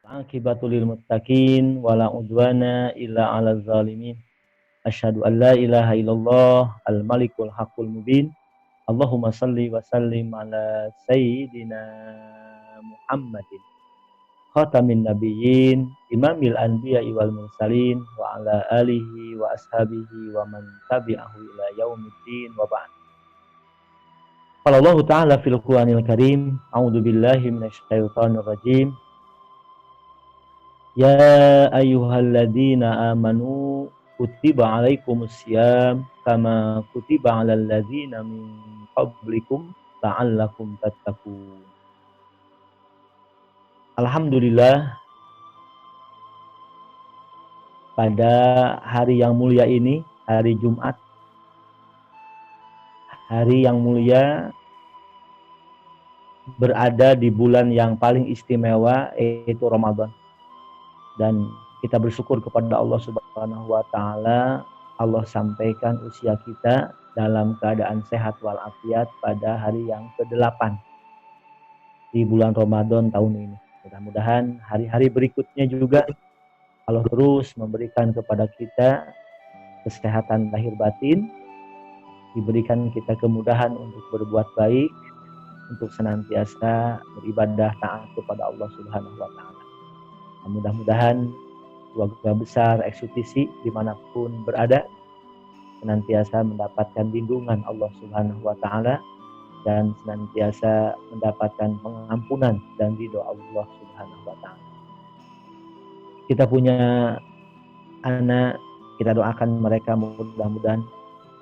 Akibatul lil muttaqin wala udwana illa 'alal zalimin. Asyhadu an la ilaha illallah al-malikul haqqul mubin. Allahumma salli wa sallim ala sayyidina Muhammadin khatamin nabiyyin imamil anbiya'i wal mursalin wa ala alihi wa ashabihi wa man tabi'ahu ila yaumiddin wa ba'd. Qala Allah ta'ala fil Qur'anil Karim, a'udzu billahi minasyaitonir rajim. Ya ayyuhalladzina amanu kutiba alaikumus syiyam kama kutiba alal ladzina min qablikum la'allakum tattaqun. Alhamdulillah, pada hari yang mulia ini, hari Jumat, hari yang mulia, berada di bulan yang paling istimewa, yaitu Ramadan. Dan kita bersyukur kepada Allah Subhanahu wa Ta'ala, Allah sampaikan usia kita dalam keadaan sehat walafiat pada hari yang ke-8 di bulan Ramadan tahun ini. Mudah-mudahan hari-hari berikutnya juga Allah terus memberikan kepada kita kesehatan lahir batin, diberikan kita kemudahan untuk berbuat baik, untuk senantiasa beribadah taat kepada Allah Subhanahu wa Ta'ala. Mudah-mudahan keluarga besar eksekusi dimanapun berada senantiasa mendapatkan lindungan Allah Subhanahu wa Ta'ala dan senantiasa mendapatkan pengampunan dan ridho Allah Subhanahu wa Ta'ala. Kita punya anak, kita doakan mereka, mudah-mudahan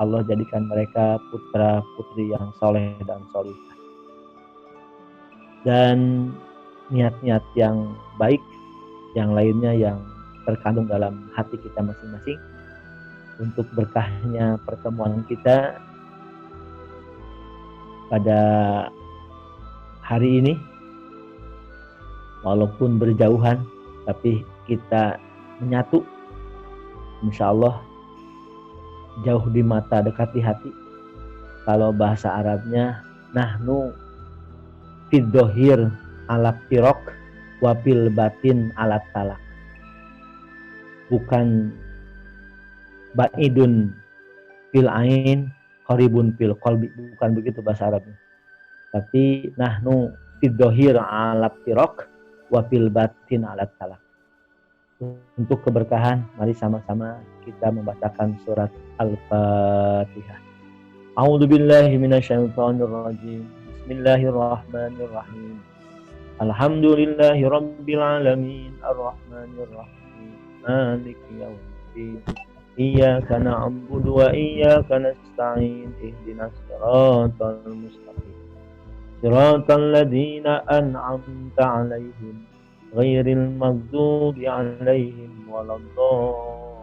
Allah jadikan mereka putra putri yang soleh dan solihah, dan niat-niat yang baik yang lainnya yang terkandung dalam hati kita masing-masing untuk berkahnya pertemuan kita pada hari ini, walaupun berjauhan tapi kita menyatu, insya Allah jauh di mata dekat di hati. Kalau bahasa Arabnya nahnu fid dohir alak tirok wapil batin alat talak. Bukan ba'idun fil ain qaribun fil qalbi, bukan begitu bahasa Arabnya, tapi nahnu fid dohir alat tirok wapil batin alat talak. Untuk keberkahan, mari sama-sama kita membacakan surat Al-Fatihah. A'udzu billahi minasyaitonir rajim. Bismillahirrahmanirrahim. Alhamdulillahi rabbil alamin arrahmanir rahim maliki yaumiddin iyyaka na'budu wa iyyaka nasta'in ihdinas siratal mustaqim siratal ladzina an'amta 'alaihim ghairil maghdubi 'alaihim waladdallin.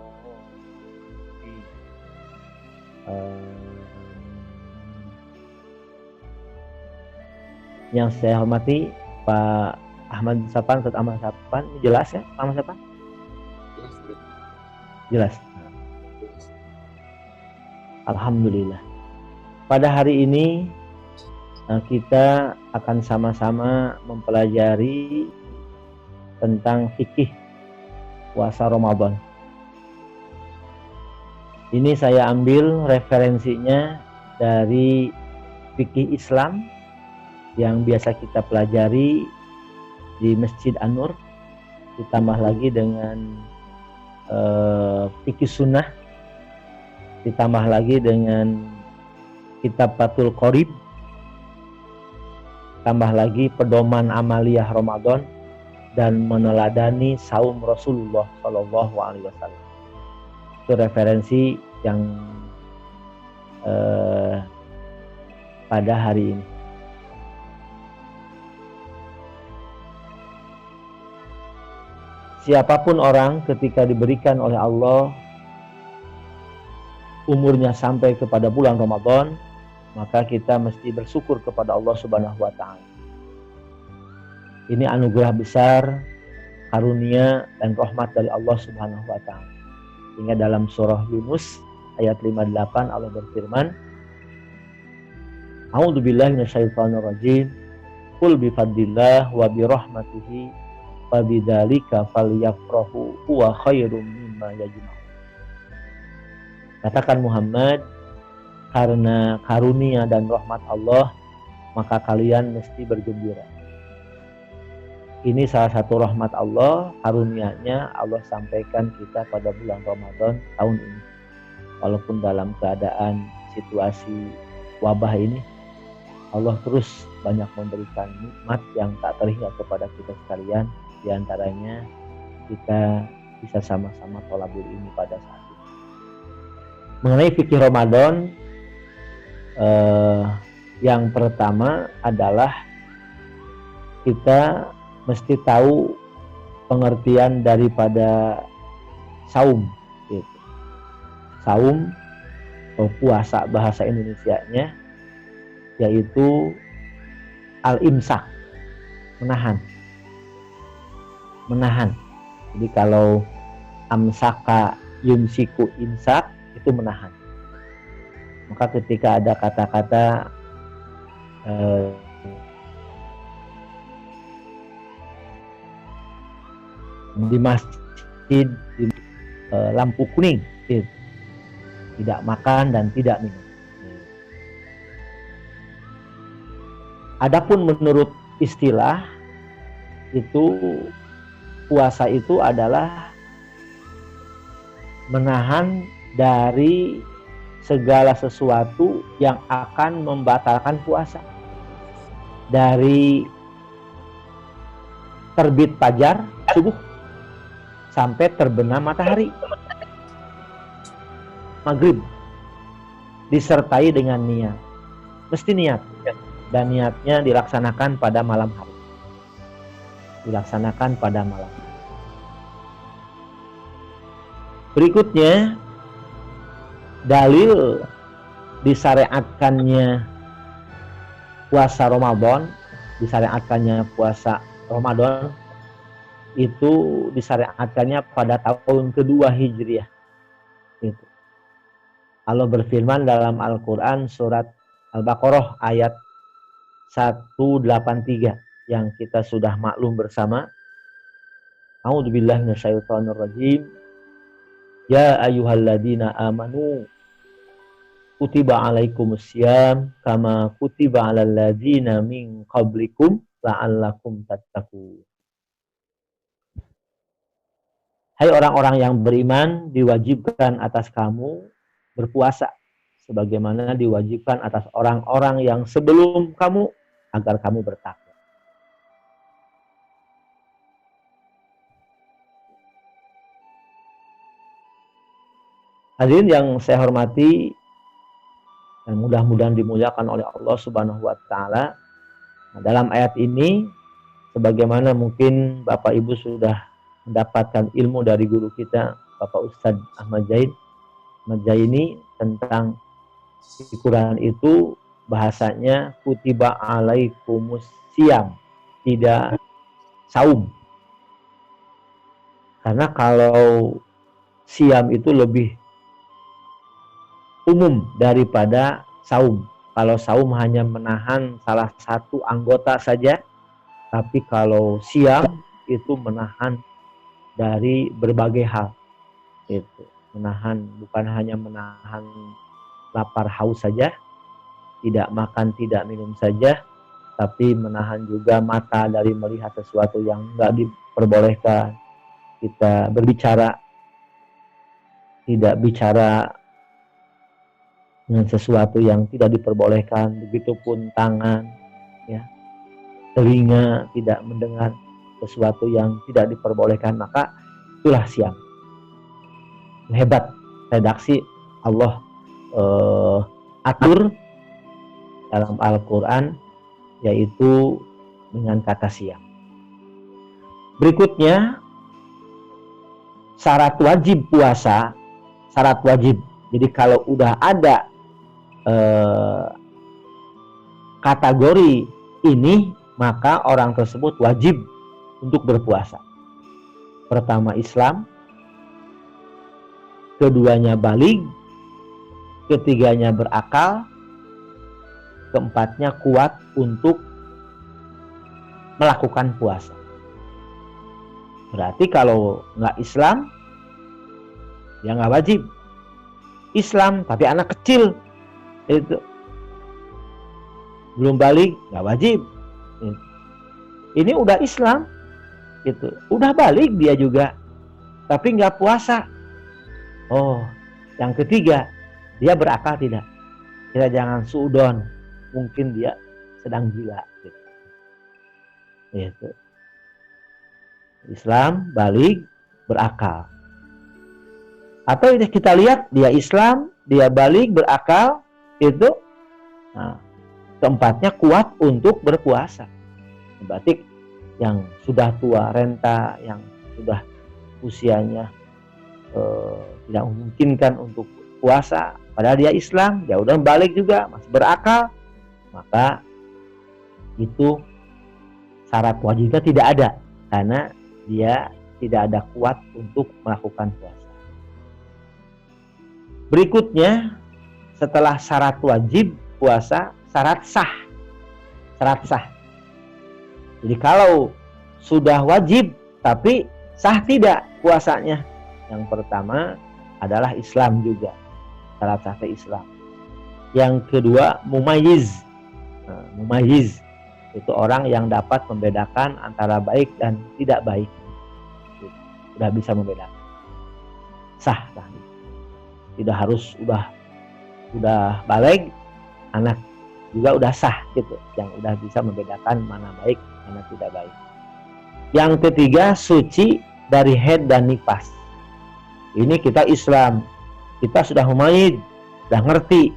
Yang saya hormati Pak Ahmad Sapan, Ustaz Ahmad Sapan, jelas ya Pak Ahmad Sapan? Jelas. Alhamdulillah. Pada hari ini kita akan sama-sama mempelajari tentang fikih puasa Ramadan. Ini saya ambil referensinya dari fikih Islam yang biasa kita pelajari di Masjid An-Nur, ditambah lagi dengan fikih sunnah, ditambah lagi dengan kitab Fathul Qorib, tambah lagi pedoman amaliyah Ramadan, dan meneladani saum Rasulullah Shallallahu Alaihi Wasallam. Itu referensi yang pada hari ini. Siapapun orang ketika diberikan oleh Allah umurnya sampai kepada bulan Ramadan, maka kita mesti bersyukur kepada Allah Subhanahu wa Ta'ala. Ini anugerah besar, karunia dan rahmat dari Allah Subhanahu wa Ta'ala. Hingga dalam surah Yunus ayat 58 Allah berfirman, A'udzu billahi minasyaitonir rajim. Qul bi fadlillah wa bi rahmatihi fabidzalika falyafrahu huwa khairum mimma yajma'un. Katakan Muhammad, karena karunia dan rahmat Allah, maka kalian mesti bergembira. Ini salah satu rahmat Allah, karunia-Nya Allah sampaikan kita pada bulan Ramadan tahun ini. Walaupun dalam keadaan situasi wabah ini, Allah terus banyak memberikan nikmat yang tak terhingga kepada kita sekalian. Di antaranya kita bisa sama-sama tolabul ini pada saat ini. Mengenai fikih Ramadan, yang pertama adalah kita mesti tahu pengertian daripada saum. Gitu. Saum atau puasa bahasa Indonesianya yaitu al-imsak, menahan. Jadi kalau amsaka yumsiku imsak itu menahan. Maka ketika ada kata-kata di masjid di lampu kuning, gitu. Tidak makan dan tidak minum. Adapun menurut istilah itu puasa itu adalah menahan dari segala sesuatu yang akan membatalkan puasa. Dari terbit fajar subuh sampai terbenam matahari maghrib, disertai dengan niat. Mesti niat, dan niatnya dilaksanakan pada malam hari. Berikutnya, dalil disyariatkannya puasa Ramadan itu disyariatkannya pada tahun kedua Hijriah. Itu. Allah berfirman dalam Al-Quran surat Al-Baqarah ayat 183 yang kita sudah maklum bersama. A'udzubillahi minasyaitonirrajim. Ya ayyuhalladzina amanu kutiba alaikumussyam kama kutiba alal ladzina min qablikum la'allakum tattaqun. Hai orang-orang yang beriman, diwajibkan atas kamu berpuasa sebagaimana diwajibkan atas orang-orang yang sebelum kamu agar kamu bertakwa. Hadirin yang saya hormati dan mudah-mudahan dimuliakan oleh Allah Subhanahu wa taala. Nah, dalam ayat ini sebagaimana mungkin Bapak Ibu sudah mendapatkan ilmu dari guru kita Bapak Ustadz Ahmad Zaini tentang di Quran itu bahasanya kutiba alaikumus siyam, tidak saum. Karena kalau siyam itu lebih umum daripada saum. Kalau saum hanya menahan salah satu anggota saja, tapi kalau siyam itu menahan dari berbagai hal. Itu menahan, bukan hanya menahan lapar haus saja, tidak makan tidak minum saja, tapi menahan juga mata dari melihat sesuatu yang enggak diperbolehkan. Kita berbicara, tidak bicara dengan sesuatu yang tidak diperbolehkan, begitupun tangan, ya, telinga tidak mendengar sesuatu yang tidak diperbolehkan, maka itulah siam. Hebat redaksi Allah atur dalam Al-Quran, yaitu dengan kata siam. Berikutnya, syarat wajib puasa, syarat wajib. Jadi kalau udah ada kategori ini, maka orang tersebut wajib untuk berpuasa. Pertama Islam, keduanya baligh, ketiganya berakal, keempatnya kuat untuk melakukan puasa. Berarti kalau nggak Islam, dia nggak wajib. Islam tapi anak kecil itu belum balik, nggak wajib. Ini udah Islam, itu udah balik dia juga, tapi nggak puasa. Oh, yang ketiga, dia berakal tidak? Kita jangan suudon, mungkin dia sedang gila. Gitu. Islam, balik, berakal. Atau kita lihat dia Islam, dia balik, berakal, itu keempatnya kuat untuk berpuasa. Berarti yang sudah tua, renta, yang sudah usianya tidak memungkinkan untuk puasa, padahal dia Islam, dia udah balik juga, masih berakal, maka itu syarat wajibnya tidak ada, karena dia tidak ada kuat untuk melakukan puasa. Berikutnya, setelah syarat wajib puasa, syarat sah. Syarat sah. Jadi kalau sudah wajib tapi sah tidak puasanya, yang pertama adalah Islam juga, syarat sah Islam. Yang kedua, mumayyiz. Mumayyiz itu orang yang dapat membedakan antara baik dan tidak baik. Sudah bisa membedakan. Sah lah. Tidak harus udah balik, anak juga udah sah gitu, yang udah bisa membedakan mana baik, mana tidak baik. Yang ketiga, suci dari haid dan nifas. Ini kita Islam, kita sudah mumayyiz, sudah ngerti,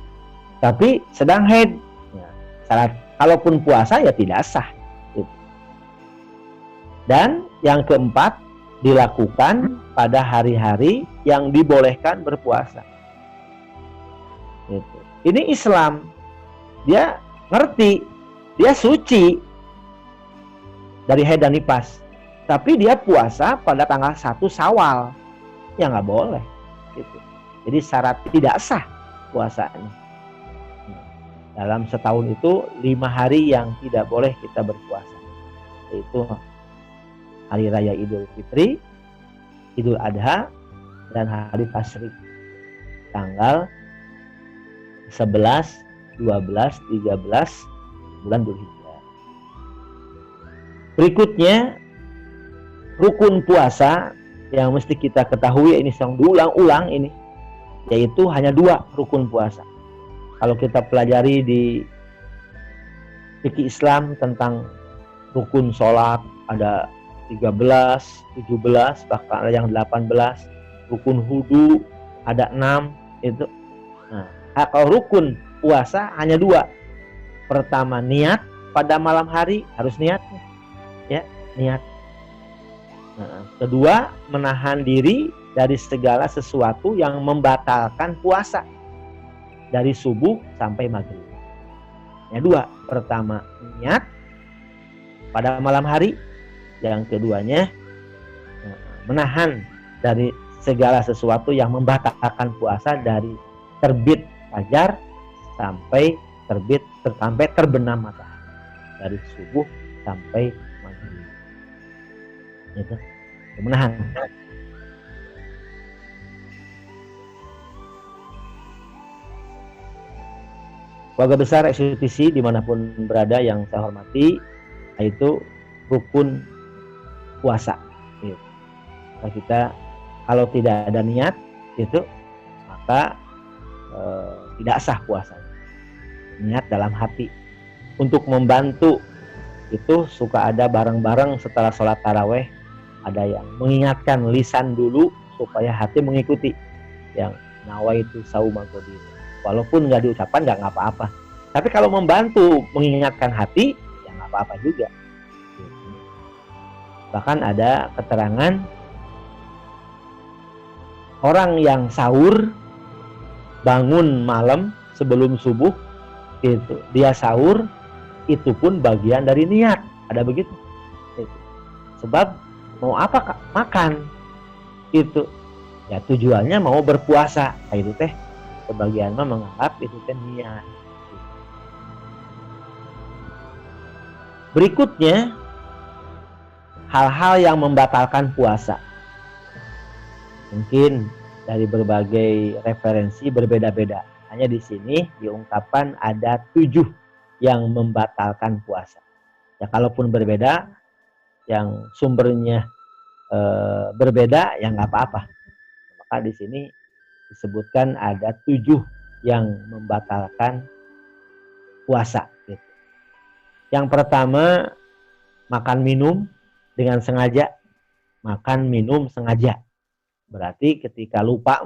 tapi sedang haid. Ya, syarat kalaupun puasa ya tidak sah. Gitu. Dan yang keempat, dilakukan pada hari-hari yang dibolehkan berpuasa. Gitu. Ini Islam, dia ngerti, dia suci dari haid dan nifas, tapi dia puasa pada tanggal 1 Syawal, ya nggak boleh. Gitu. Jadi syarat tidak sah puasanya. Dalam setahun itu 5 hari yang tidak boleh kita berpuasa, yaitu hari raya Idul Fitri, Idul Adha, dan hari Tasyrik. Tanggal 11, 12, 13 bulan Dzulhijjah. Berikutnya, rukun puasa yang mesti kita ketahui, ini yang diulang-ulang ini, yaitu hanya 2 rukun puasa. Kalau kita pelajari di fikih Islam tentang rukun sholat, ada 13, 17, bahkan ada yang 18. Rukun wudu ada 6 itu. Nah, kalau rukun puasa hanya 2. Pertama, niat pada malam hari, harus niat. Ya, niat. Nah, kedua, menahan diri dari segala sesuatu yang membatalkan puasa dari subuh sampai maghrib. Yang 2, pertama niat pada malam hari. Yang keduanya, menahan dari segala sesuatu yang membatalkan puasa dari terbit fajar sampai terbenam matahari, dari subuh sampai maghrib. Itu menahan. Keluarga besar eksekusi dimanapun berada yang saya hormati, yaitu rukun puasa. Gitu. Kita kalau tidak ada niat itu, maka tidak sah puasanya. Niat dalam hati. Untuk membantu itu suka ada bareng-bareng setelah sholat taraweh, ada yang mengingatkan lisan dulu supaya hati mengikuti, yang nawaitu sauma ghadin. Walaupun nggak diucapkan nggak apa-apa. Tapi kalau membantu mengingatkan hati, ya nggak apa-apa juga. Bahkan ada keterangan orang yang sahur bangun malam sebelum subuh, itu dia sahur, itu pun bagian dari niat. Ada begitu. Sebab mau apa makan itu, ya tujuannya mau berpuasa. Itu teh sebagian mah menganggap itu teh niat. Berikutnya, hal-hal yang membatalkan puasa. Mungkin dari berbagai referensi berbeda-beda. Hanya di sini diungkapkan ada 7 yang membatalkan puasa. Ya, kalaupun berbeda, yang sumbernya berbeda, ya nggak apa-apa. Maka di sini disebutkan ada 7 yang membatalkan puasa. Gitu. Yang pertama, makan minum dengan sengaja. Makan minum sengaja. Berarti ketika lupa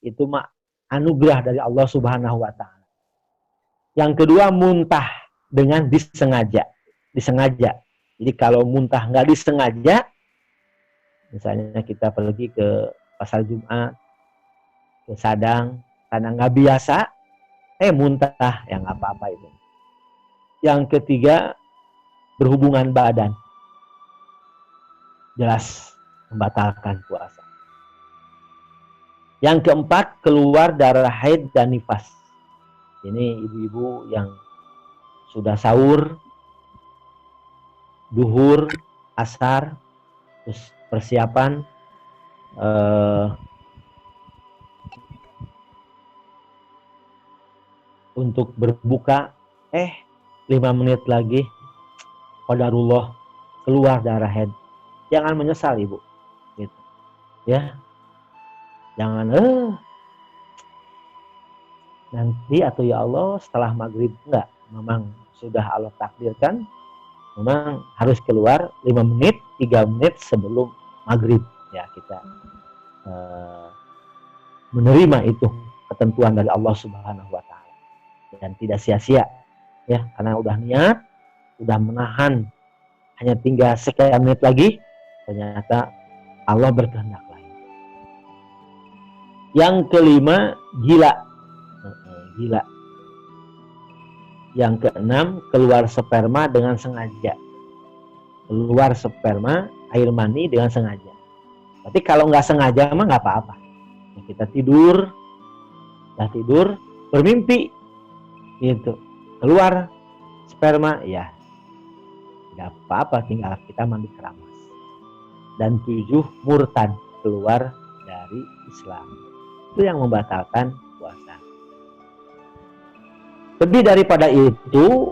itu anugerah dari Allah Subhanahu wa taala. Yang kedua, muntah dengan disengaja. Jadi kalau muntah nggak disengaja, misalnya kita pergi ke pasar Jumat, ke Sadang, karena nggak biasa, muntah, ya nggak apa-apa itu. Yang ketiga, berhubungan badan. Jelas membatalkan puasa. Yang keempat, keluar darah haid dan nifas. Ini ibu-ibu yang sudah sahur, duhur, asar, terus persiapan untuk berbuka, 5 menit lagi qadarullah keluar darah haid. Jangan menyesal ibu, gitu. Ya, jangan nanti atau ya Allah setelah maghrib. Enggak, memang sudah Allah takdirkan, memang harus keluar 5 menit, 3 menit sebelum maghrib. Ya, kita menerima itu ketentuan dari Allah Subhanahu wa taala dan tidak sia-sia, ya, karena udah niat, udah menahan, hanya tinggal sekian menit lagi, ternyata Allah berkehendak lain. Yang kelima, gila. Yang keenam, keluar sperma dengan sengaja. Keluar sperma, air mani dengan sengaja. Tapi kalau nggak sengaja mah nggak apa-apa. Kita tidur, bermimpi, gitu, keluar sperma, ya nggak apa-apa, tinggal kita mandi keramas. Dan 7, murtad, keluar dari Islam. Itu yang membatalkan puasa. Lebih daripada itu,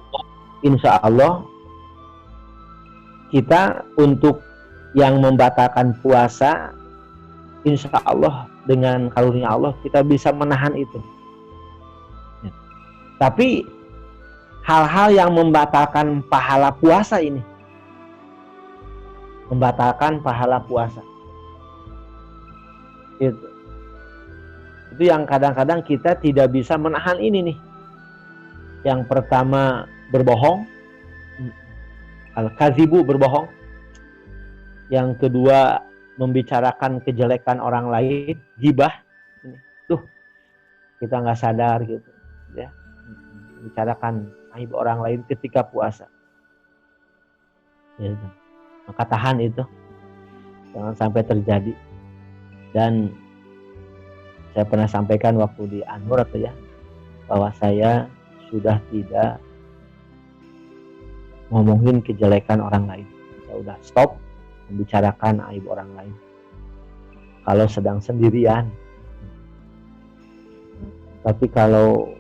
insya Allah kita untuk yang membatalkan puasa, insya Allah dengan karunia Allah kita bisa menahan itu. Tapi hal-hal yang membatalkan pahala puasa ini, membatalkan pahala puasa, itu yang kadang-kadang kita tidak bisa menahan ini nih. Yang pertama, berbohong, al-kazibu, berbohong. Yang kedua, membicarakan kejelekan orang lain, gibah. Tuh, kita nggak sadar gitu, ya, bicarakan aib orang lain ketika puasa. Ya, maka tahan itu, jangan sampai terjadi. Dan saya pernah sampaikan waktu di Anur ya, bahwa saya sudah tidak ngomongin kejelekan orang lain. Saya udah stop membicarakan aib orang lain. Kalau sedang sendirian. Tapi kalau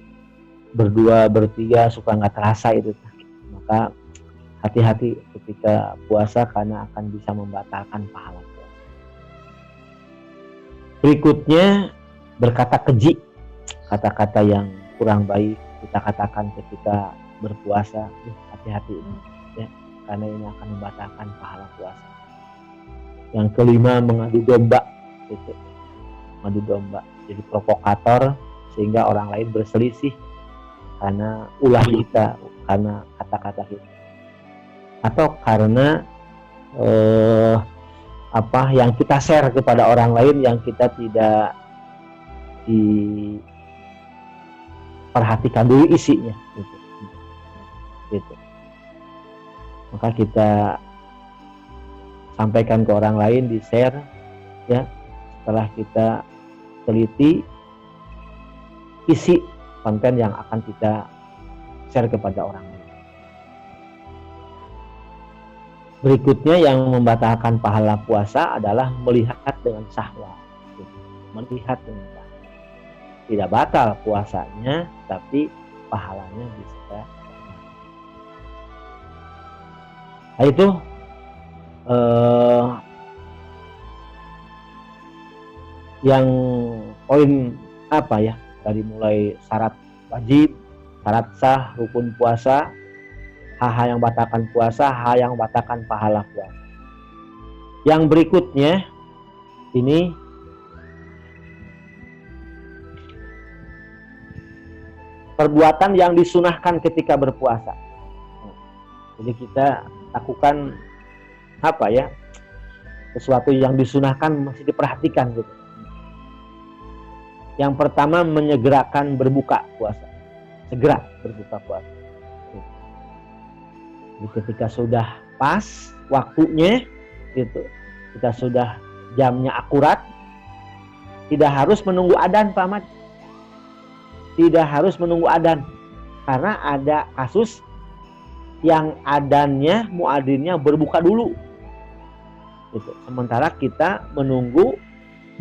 berdua, bertiga suka nggak terasa itu. Maka hati-hati ketika puasa karena akan bisa membatalkan pahala puasa. Berikutnya, berkata keji. Kata-kata yang kurang baik kita katakan ketika berpuasa. Hati-hati ini, ya, karena ini akan membatalkan pahala puasa. Yang kelima, mengadu domba. Itu, mengadu domba. Jadi provokator sehingga orang lain berselisih karena ulah kita, karena kata-kata kita, atau karena yang kita share kepada orang lain yang kita tidak diperhatikan dulu isinya, gitu. Maka kita sampaikan ke orang lain, di share, ya, setelah kita teliti isi konten yang akan kita share kepada orang lain. Berikutnya yang membatalkan pahala puasa adalah melihat dengan syahwat. Melihat dengan syahwat. Tidak batal puasanya, tapi pahalanya bisa. Nah, itu yang poin apa ya? Dari mulai syarat wajib, syarat sah, rukun puasa, hal-hal yang batalkan puasa, hal yang batalkan pahala puasa. Yang berikutnya ini perbuatan yang disunahkan ketika berpuasa. Jadi kita lakukan apa ya? Sesuatu yang disunahkan masih diperhatikan gitu. Yang pertama menyegerakan berbuka puasa. Segera berbuka puasa. Jadi ketika sudah pas waktunya gitu, kita sudah jamnya akurat, tidak harus menunggu adzan Pak Ahmad. Tidak harus menunggu adzan. Karena ada kasus yang adzannya, muadzinnya berbuka dulu. Gitu. Sementara kita menunggu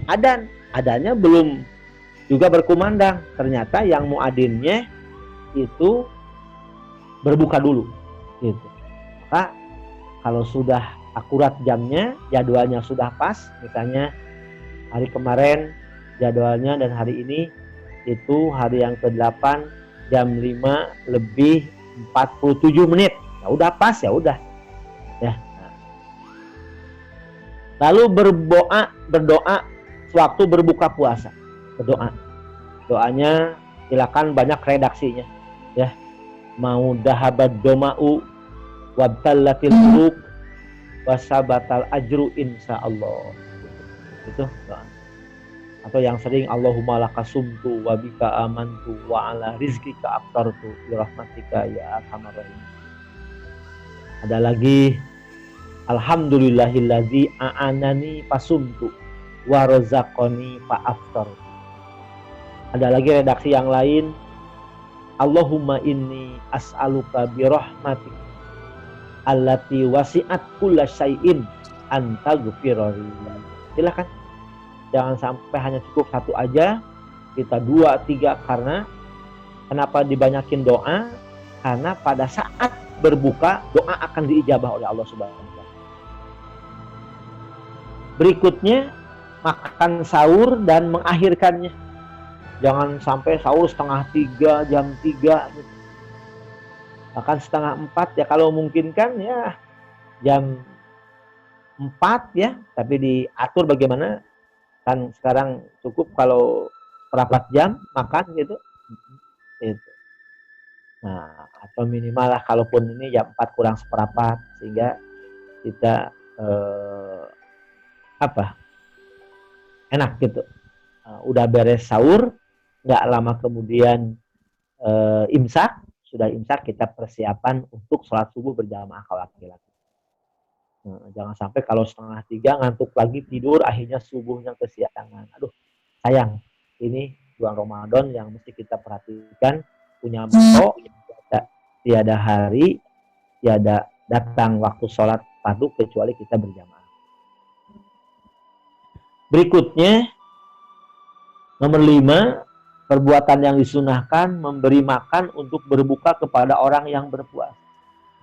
adzan. Adzannya belum juga berkumandang. Ternyata yang muadzinnya itu berbuka dulu. Gitu. Maka kalau sudah akurat jamnya, jadwalnya sudah pas, misalnya hari kemarin jadwalnya dan hari ini itu hari yang ke-8 jam 5 lebih 47 menit. Ya udah pas, ya udah. Ya. Lalu berdoa sewaktu berbuka puasa. Berdoa. Doanya silakan banyak redaksinya, ya. Mau dahabad doma'u wabtallatil qulub wasabatal ajru insyaallah. Itu doa. Atau yang sering Allahumma lakasumtu wa bika amantu wa ala rizqika aftartu bi rahmatika ya arhamar rahim. Ada lagi alhamdulillahillazi a'anani fasumtu wa razaqani fa aftartu. Ada lagi redaksi yang lain, Allahumma inni as'aluka bi rahmatik allati wasi'at kulla syai'in anta ghfirli. Silakan. Jangan sampai hanya cukup satu aja, kita 2, 3. Karena kenapa dibanyakin doa? Karena pada saat berbuka doa akan diijabah oleh Allah Subhanahu wa taala. Berikutnya makan sahur dan mengakhirkannya. Jangan sampai sahur 2:30, jam 3 gitu. Bahkan 3:30 ya kalau memungkinkan ya jam 4 ya, tapi diatur bagaimana. Kan sekarang cukup kalau 4 jam makan gitu. Gitu. Nah, atau minimal lah kalaupun ini jam 4 kurang 1/4 sehingga kita enak gitu. Udah beres sahur, nggak lama kemudian imsak, sudah imsak kita persiapan untuk sholat subuh berjamaah kalau laki-laki. Jangan sampai kalau 2:30 ngantuk lagi tidur, akhirnya subuhnya kesiangan. Aduh, sayang. Ini bulan Ramadan yang mesti kita perhatikan, punya motto, tiada hari, tiada datang waktu sholat fardu kecuali kita berjamaah. Berikutnya, nomor 5, perbuatan yang disunahkan memberi makan untuk berbuka kepada orang yang berpuasa.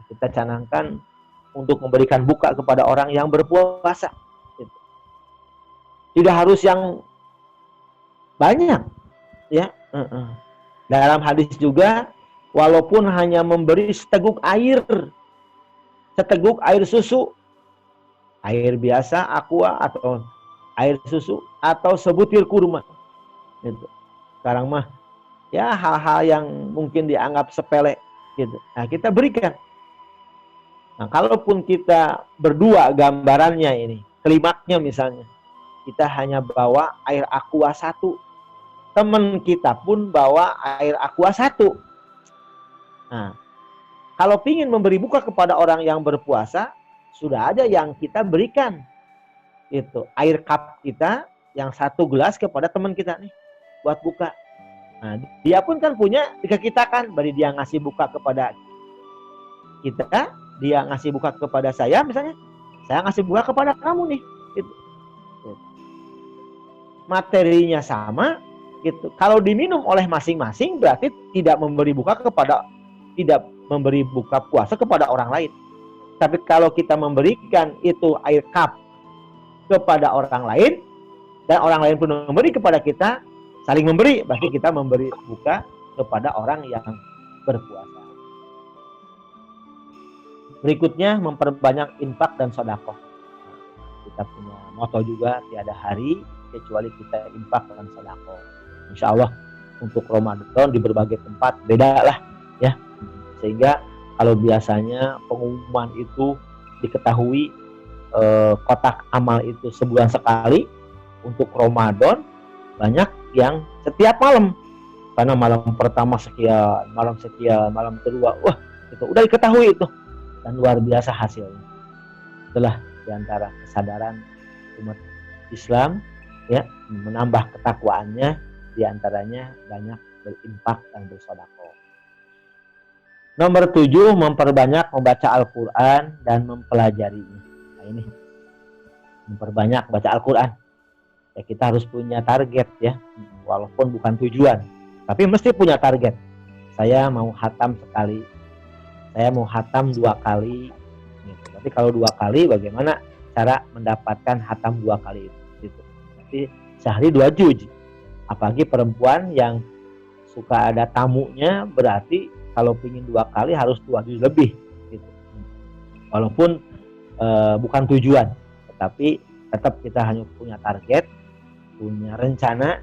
Kita canangkan untuk memberikan buka kepada orang yang berpuasa. Tidak harus yang banyak, ya. Dalam hadis juga, walaupun hanya memberi seteguk air susu, air biasa, aqua atau air susu atau sebutir kurma. Gitu. Sekarang mah ya hal-hal yang mungkin dianggap sepele gitu. Nah, kita berikan. Nah, kalaupun kita berdua gambarannya ini, klimaknya misalnya, kita hanya bawa air aqua 1. Teman kita pun bawa air aqua 1. Nah, kalau ingin memberi buka kepada orang yang berpuasa, sudah ada yang kita berikan. Itu air cup kita yang 1 gelas kepada teman kita nih buat buka. Nah, dia pun kan punya, jika kita kan bari dia ngasih buka kepada kita, dia ngasih buka kepada saya, misalnya saya ngasih buka kepada kamu nih, gitu. Materinya sama, gitu. Kalau diminum oleh masing-masing berarti tidak memberi buka puasa kepada orang lain. Tapi kalau kita memberikan itu air cup kepada orang lain dan orang lain pun memberi kepada kita, saling memberi, berarti kita memberi buka kepada orang yang berpuasa. Berikutnya, memperbanyak infak dan sedekah. Kita punya moto juga, tiada hari kecuali kita infak dan sedekah. Insya Allah untuk Ramadan di berbagai tempat beda lah ya. Sehingga kalau biasanya pengumuman itu diketahui kotak amal itu sebulan sekali, untuk Ramadan banyak yang setiap malam. Karena malam pertama sekian, malam sekian, malam kedua, wah itu udah diketahui itu. Dan luar biasa hasilnya. Itulah diantara kesadaran umat Islam ya, menambah ketakwaannya, diantaranya banyak berinfak dan bersedekah. Nomor 7, memperbanyak membaca Al-Quran dan mempelajarinya. Nah ini, memperbanyak baca Al-Quran. Ya, kita harus punya target ya, walaupun bukan tujuan, tapi mesti punya target. Saya mau khatam sekali, saya mau khatam 2 kali. Gitu. Tapi kalau 2 kali, bagaimana cara mendapatkan khatam 2 kali itu? Gitu. Tapi sehari 2 juz. Apalagi perempuan yang suka ada tamunya, berarti kalau ingin 2 kali harus 2 juz lebih. Gitu. Walaupun bukan tujuan, tetapi tetap kita hanya punya target, punya rencana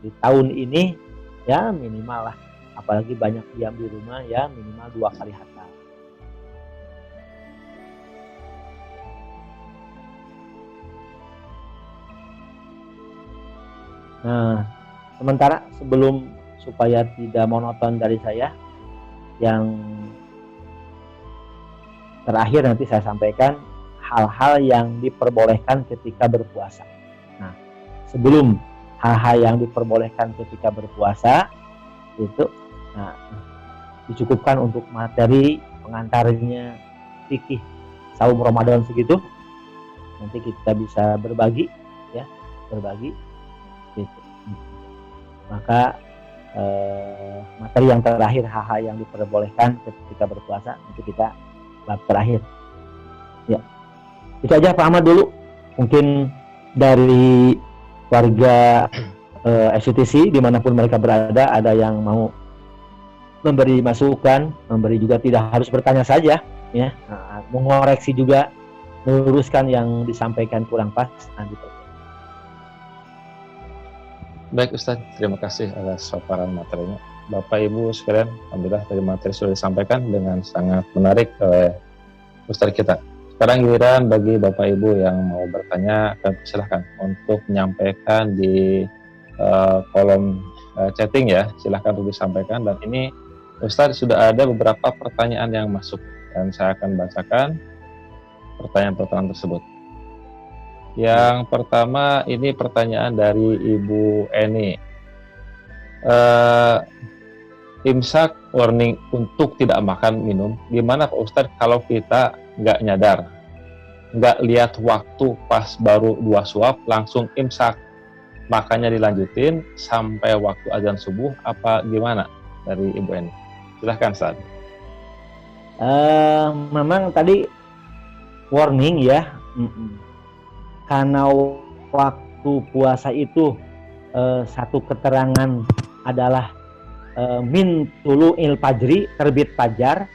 di tahun ini ya minimal lah, apalagi banyak diam di rumah ya minimal 2 kali khatam. Nah, sementara sebelum supaya tidak monoton dari saya, yang terakhir nanti saya sampaikan hal-hal yang diperbolehkan ketika berpuasa. Nah, sebelum hal-hal yang diperbolehkan ketika berpuasa itu, nah, dicukupkan untuk materi pengantarnya fikih saum Ramadan segitu. Nanti kita bisa berbagi ya, berbagi gitu. Maka materi yang terakhir, hal-hal yang diperbolehkan ketika berpuasa, nanti kita bab terakhir. Ya. Itu aja Pak Ahmad dulu. Mungkin dari warga FCTC dimanapun mereka berada, ada yang mau memberi masukan, memberi juga, tidak harus bertanya saja, ya, mengoreksi juga, meluruskan yang disampaikan kurang pas. Baik Ustadz, terima kasih atas paparan materinya. Bapak Ibu sekalian, alhamdulillah dari materi sudah disampaikan dengan sangat menarik oleh Ustadz kita. Sekarang giliran bagi Bapak Ibu yang mau bertanya, silahkan untuk menyampaikan di kolom chatting ya, silahkan untuk disampaikan. Dan ini Ustadz sudah ada beberapa pertanyaan yang masuk dan saya akan bacakan pertanyaan-pertanyaan tersebut. Yang pertama ini pertanyaan dari Ibu Eni. Imsak warning untuk tidak makan minum, gimana Pak Ustadz kalau kita nggak nyadar, nggak lihat waktu pas baru 2 suap langsung imsak, makanya dilanjutin sampai waktu azan subuh, apa gimana dari Ibu Eni? Silahkan Ustaz. Memang tadi warning ya, karena waktu puasa itu satu keterangan adalah min tulu'il fajri, terbit fajar,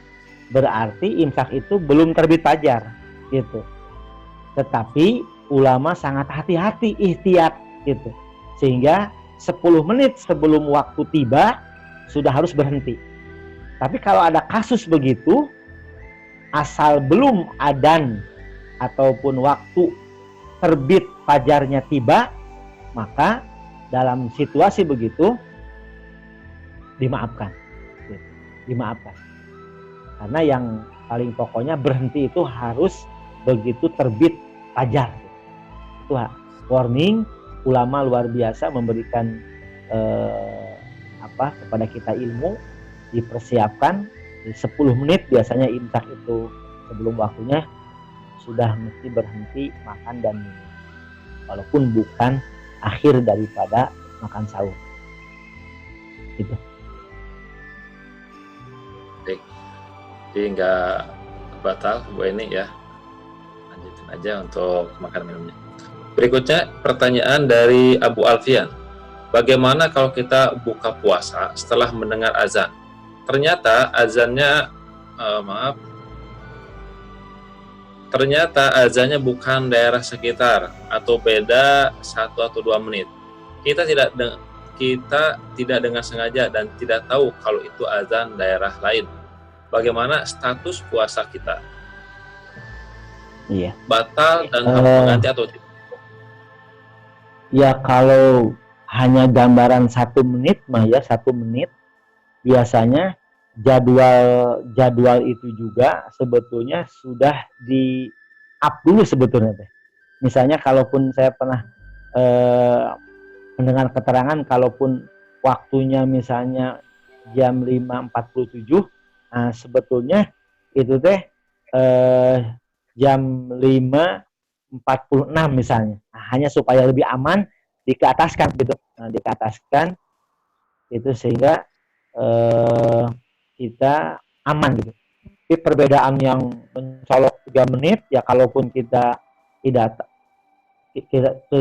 berarti imsak itu belum terbit fajar gitu. Tetapi ulama sangat hati-hati, ihtiyat gitu, sehingga 10 menit sebelum waktu tiba sudah harus berhenti. Tapi kalau ada kasus begitu, asal belum adzan ataupun waktu terbit fajarnya tiba, maka dalam situasi begitu dimaafkan, dimaafkan. Karena yang paling pokoknya berhenti itu harus begitu terbit fajar. Itu warning, ulama luar biasa memberikan kepada kita ilmu, dipersiapkan di 10 menit biasanya imsak itu sebelum waktunya sudah mesti berhenti makan dan minum, walaupun bukan akhir daripada makan sahur. Gitu. Baik. Jadi nggak batal Bu Eni ya, lanjutin aja untuk makan minumnya. Berikutnya pertanyaan dari Abu Alfian. Bagaimana kalau kita buka puasa setelah mendengar azan? Ternyata azannya ternyata azannya bukan daerah sekitar atau beda 1 atau 2 menit. Kita tidak dengan sengaja dan tidak tahu kalau itu azan daerah lain. Bagaimana status puasa kita? Iya. Batal dan harus mengganti atau tidak? Ya kalau hanya gambaran 1 menit mah ya 1 menit, biasanya jadwal itu juga sebetulnya sudah di up dulu sebetulnya teh. Misalnya kalaupun saya pernah mendengar keterangan kalaupun waktunya misalnya jam 5.47, nah sebetulnya itu teh jam 5.46 misalnya. Nah, hanya supaya lebih aman dikeataskan gitu. Nah, dikeataskan itu sehingga kita aman gitu. Tapi perbedaan yang mencolok 3 menit ya kalaupun kita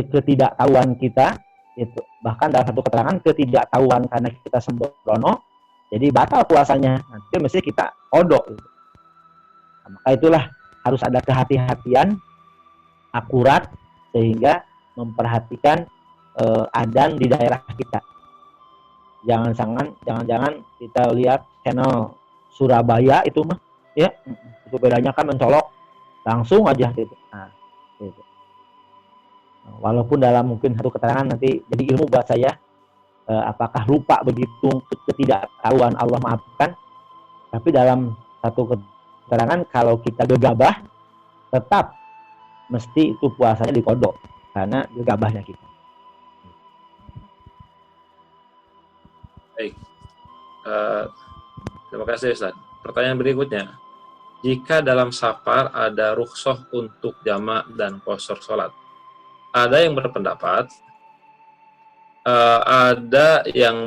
ketidaktahuan kita itu, bahkan dalam satu keterangan ketidaktahuan karena kita sembrono, jadi batal puasanya. Nanti mesti kita odok gitu. Nah, maka itulah harus ada kehati-hatian akurat sehingga memperhatikan adzan di daerah kita. Jangan-jangan kita lihat channel Surabaya itu mah ya itu bedanya kan mencolok langsung aja gitu. Nah, gitu. Walaupun dalam mungkin satu keterangan nanti jadi ilmu buat saya, apakah lupa begitu ketidaktahuan Allah maafkan, tapi dalam satu keterangan kalau kita gegabah tetap mesti itu puasanya dikodok karena gegabahnya kita. Baik, terima kasih Ustaz. Pertanyaan berikutnya, jika dalam safar ada rukhsah untuk jamak dan qashar sholat, ada yang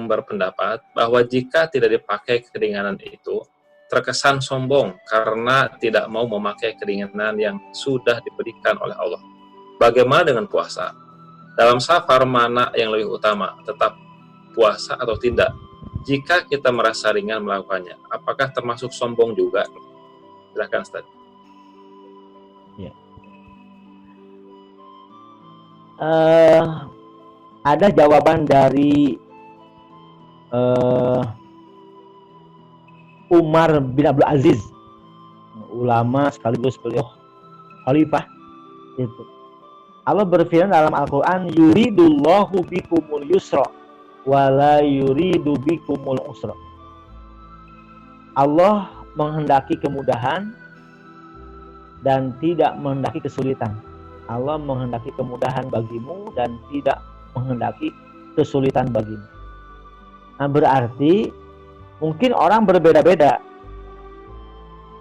berpendapat bahwa jika tidak dipakai keringanan itu terkesan sombong karena tidak mau memakai keringanan yang sudah diberikan oleh Allah. Bagaimana dengan puasa? Dalam safar mana yang lebih utama? Tetap puasa atau tidak? Jika kita merasa ringan melakukannya, apakah termasuk sombong juga? Silakan Ustaz. Ya. Ada jawaban dari Umar bin Abdul Aziz, ulama sekaligus beliau khalifah. Itu Allah berfirman dalam Al-Quran, yuridullahu bikumul yusra wala yuridu bikumul usra. Allah menghendaki kemudahan dan tidak menghendaki kesulitan. Allah menghendaki kemudahan bagimu dan tidak menghendaki kesulitan bagimu. Nah, berarti mungkin orang berbeda-beda.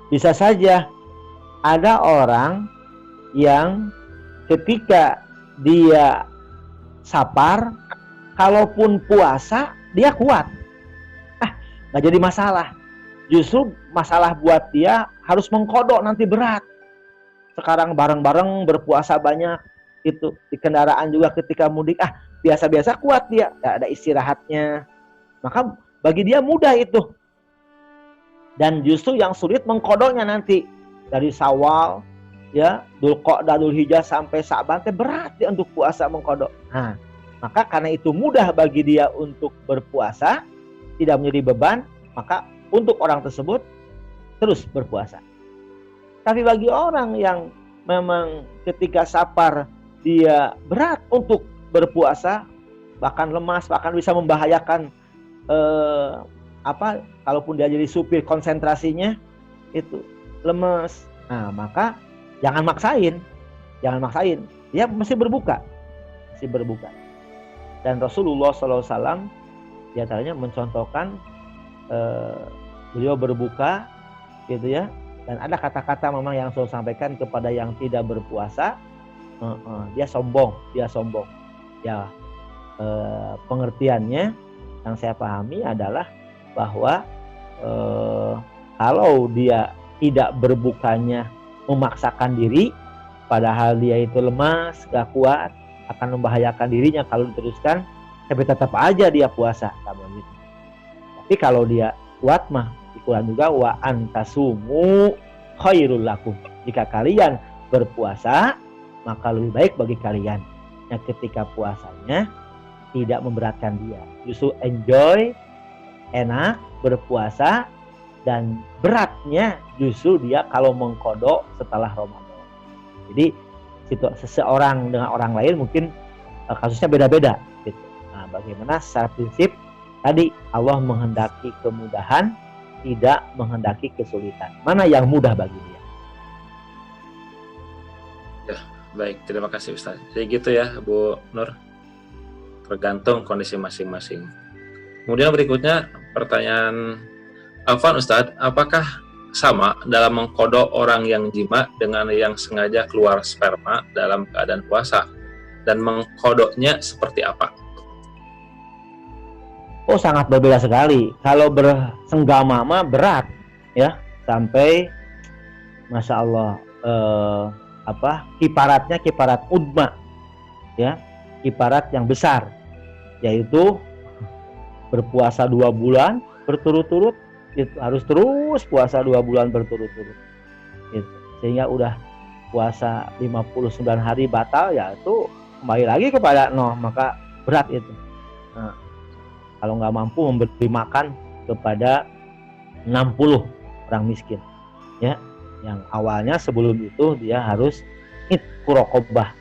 Bisa saja ada orang yang ketika dia safar, kalaupun puasa, dia kuat. Nggak jadi masalah. Justru masalah buat dia harus mengkodok nanti berat. Sekarang bareng-bareng berpuasa banyak, itu di kendaraan juga ketika mudik, biasa-biasa kuat dia, nggak ada istirahatnya. Maka bagi dia mudah itu. Dan justru yang sulit mengkodoknya nanti dari Syawal, ya, Dzulqa'dah, Dzulhijjah sampai Sa'ban berat dia untuk puasa mengkodok. Nah, maka karena itu mudah bagi dia untuk berpuasa, tidak menjadi beban, maka untuk orang tersebut terus berpuasa. Tapi bagi orang yang memang ketika safar dia berat untuk berpuasa, bahkan lemas, bahkan bisa membahayakan kalaupun dia jadi supir konsentrasinya itu lemes. Nah, maka jangan maksain. Dia mesti berbuka. Dan Rasulullah SAW diantaranya mencontohkan beliau berbuka gitu ya Dan ada kata-kata memang yang saya sampaikan kepada yang tidak berpuasa, dia sombong. Ya, pengertiannya yang saya pahami adalah bahwa kalau dia tidak berbukanya memaksakan diri, padahal dia itu lemas, gak kuat, akan membahayakan dirinya kalau diteruskan, tapi tetap aja dia puasa, gitu. Tapi kalau dia kuat mah, Al-Quran juga wa antasumu khairul lakum. Jika kalian berpuasa, maka lebih baik bagi kalian. Nah, ketika puasanya tidak memberatkan dia, justru enjoy, enak berpuasa, dan beratnya justru dia kalau mengkodok setelah Ramadan. Jadi seseorang dengan orang lain mungkin kasusnya beda-beda gitu. Nah, bagaimana secara prinsip tadi Allah menghendaki kemudahan, tidak menghendaki kesulitan. Mana yang mudah bagi dia? Ya, baik, terima kasih Ustaz. Jadi gitu ya Bu Nur, tergantung kondisi masing-masing. Kemudian berikutnya pertanyaan Afwan Ustaz, apakah sama dalam mengkodok orang yang jima dengan yang sengaja keluar sperma dalam keadaan puasa? Dan mengkodoknya seperti apa? Oh, sangat berbeda sekali. Kalau bersenggama mah berat ya, sampai Masya Allah kiparatnya kiparat udma ya, kiparat yang besar, yaitu berpuasa 2 bulan berturut-turut, itu harus terus puasa 2 bulan berturut-turut gitu. Sehingga udah puasa 59 hari batal, ya itu kembali lagi kepada maka berat itu. Nah, kalau nggak mampu memberi makan kepada 60 orang miskin ya, yang awalnya sebelum itu dia harus kurokobah,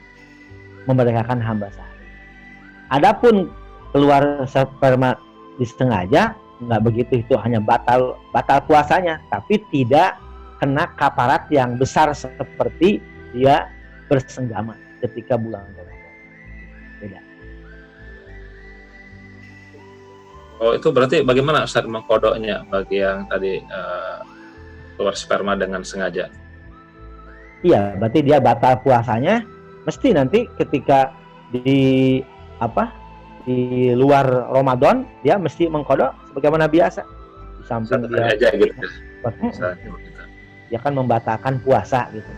memerdekakan hamba sahaya. Adapun keluar sperma disengaja, nggak begitu, itu hanya batal puasanya, tapi tidak kena kafarat yang besar seperti dia bersenggama ketika bulan Ramadan. Beda. Oh, itu berarti bagaimana Ustaz mengkodoknya bagi yang tadi keluar sperma dengan sengaja? Iya, berarti dia batal puasanya, mesti nanti ketika di luar Ramadan dia mesti mengkodok sebagaimana biasa. Di samping dia aja gitu. Dia kan membatalkan puasa gitu.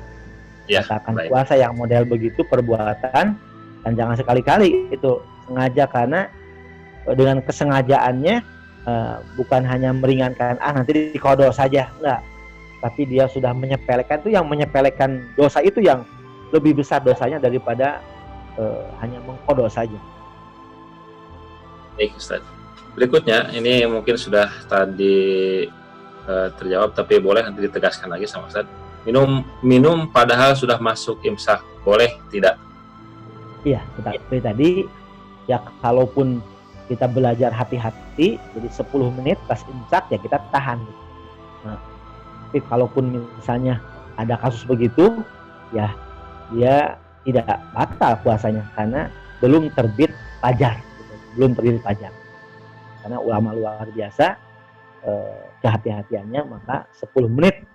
Ya, membatalkan puasa yang model begitu perbuatan, dan jangan sekali-kali itu sengaja, karena dengan kesengajaannya bukan hanya meringankan nanti dikodok saja, enggak, tapi dia sudah menyepelekan. Itu yang menyepelekan dosa itu yang lebih besar dosanya daripada hanya mengkodok saja. Baik Ustaz. Berikutnya ini mungkin sudah tadi terjawab, tapi boleh nanti ditegaskan lagi sama Ustaz. Minum padahal sudah masuk imsak, boleh tidak? Iya, seperti tadi ya, kalaupun kita belajar hati-hati, jadi 10 menit pas imsak ya kita tahan. Nah, tapi kalaupun misalnya ada kasus begitu, ya dia tidak batal puasanya karena belum terbit fajar, Karena ulama luar biasa kehati-hatiannya, maka 10 menit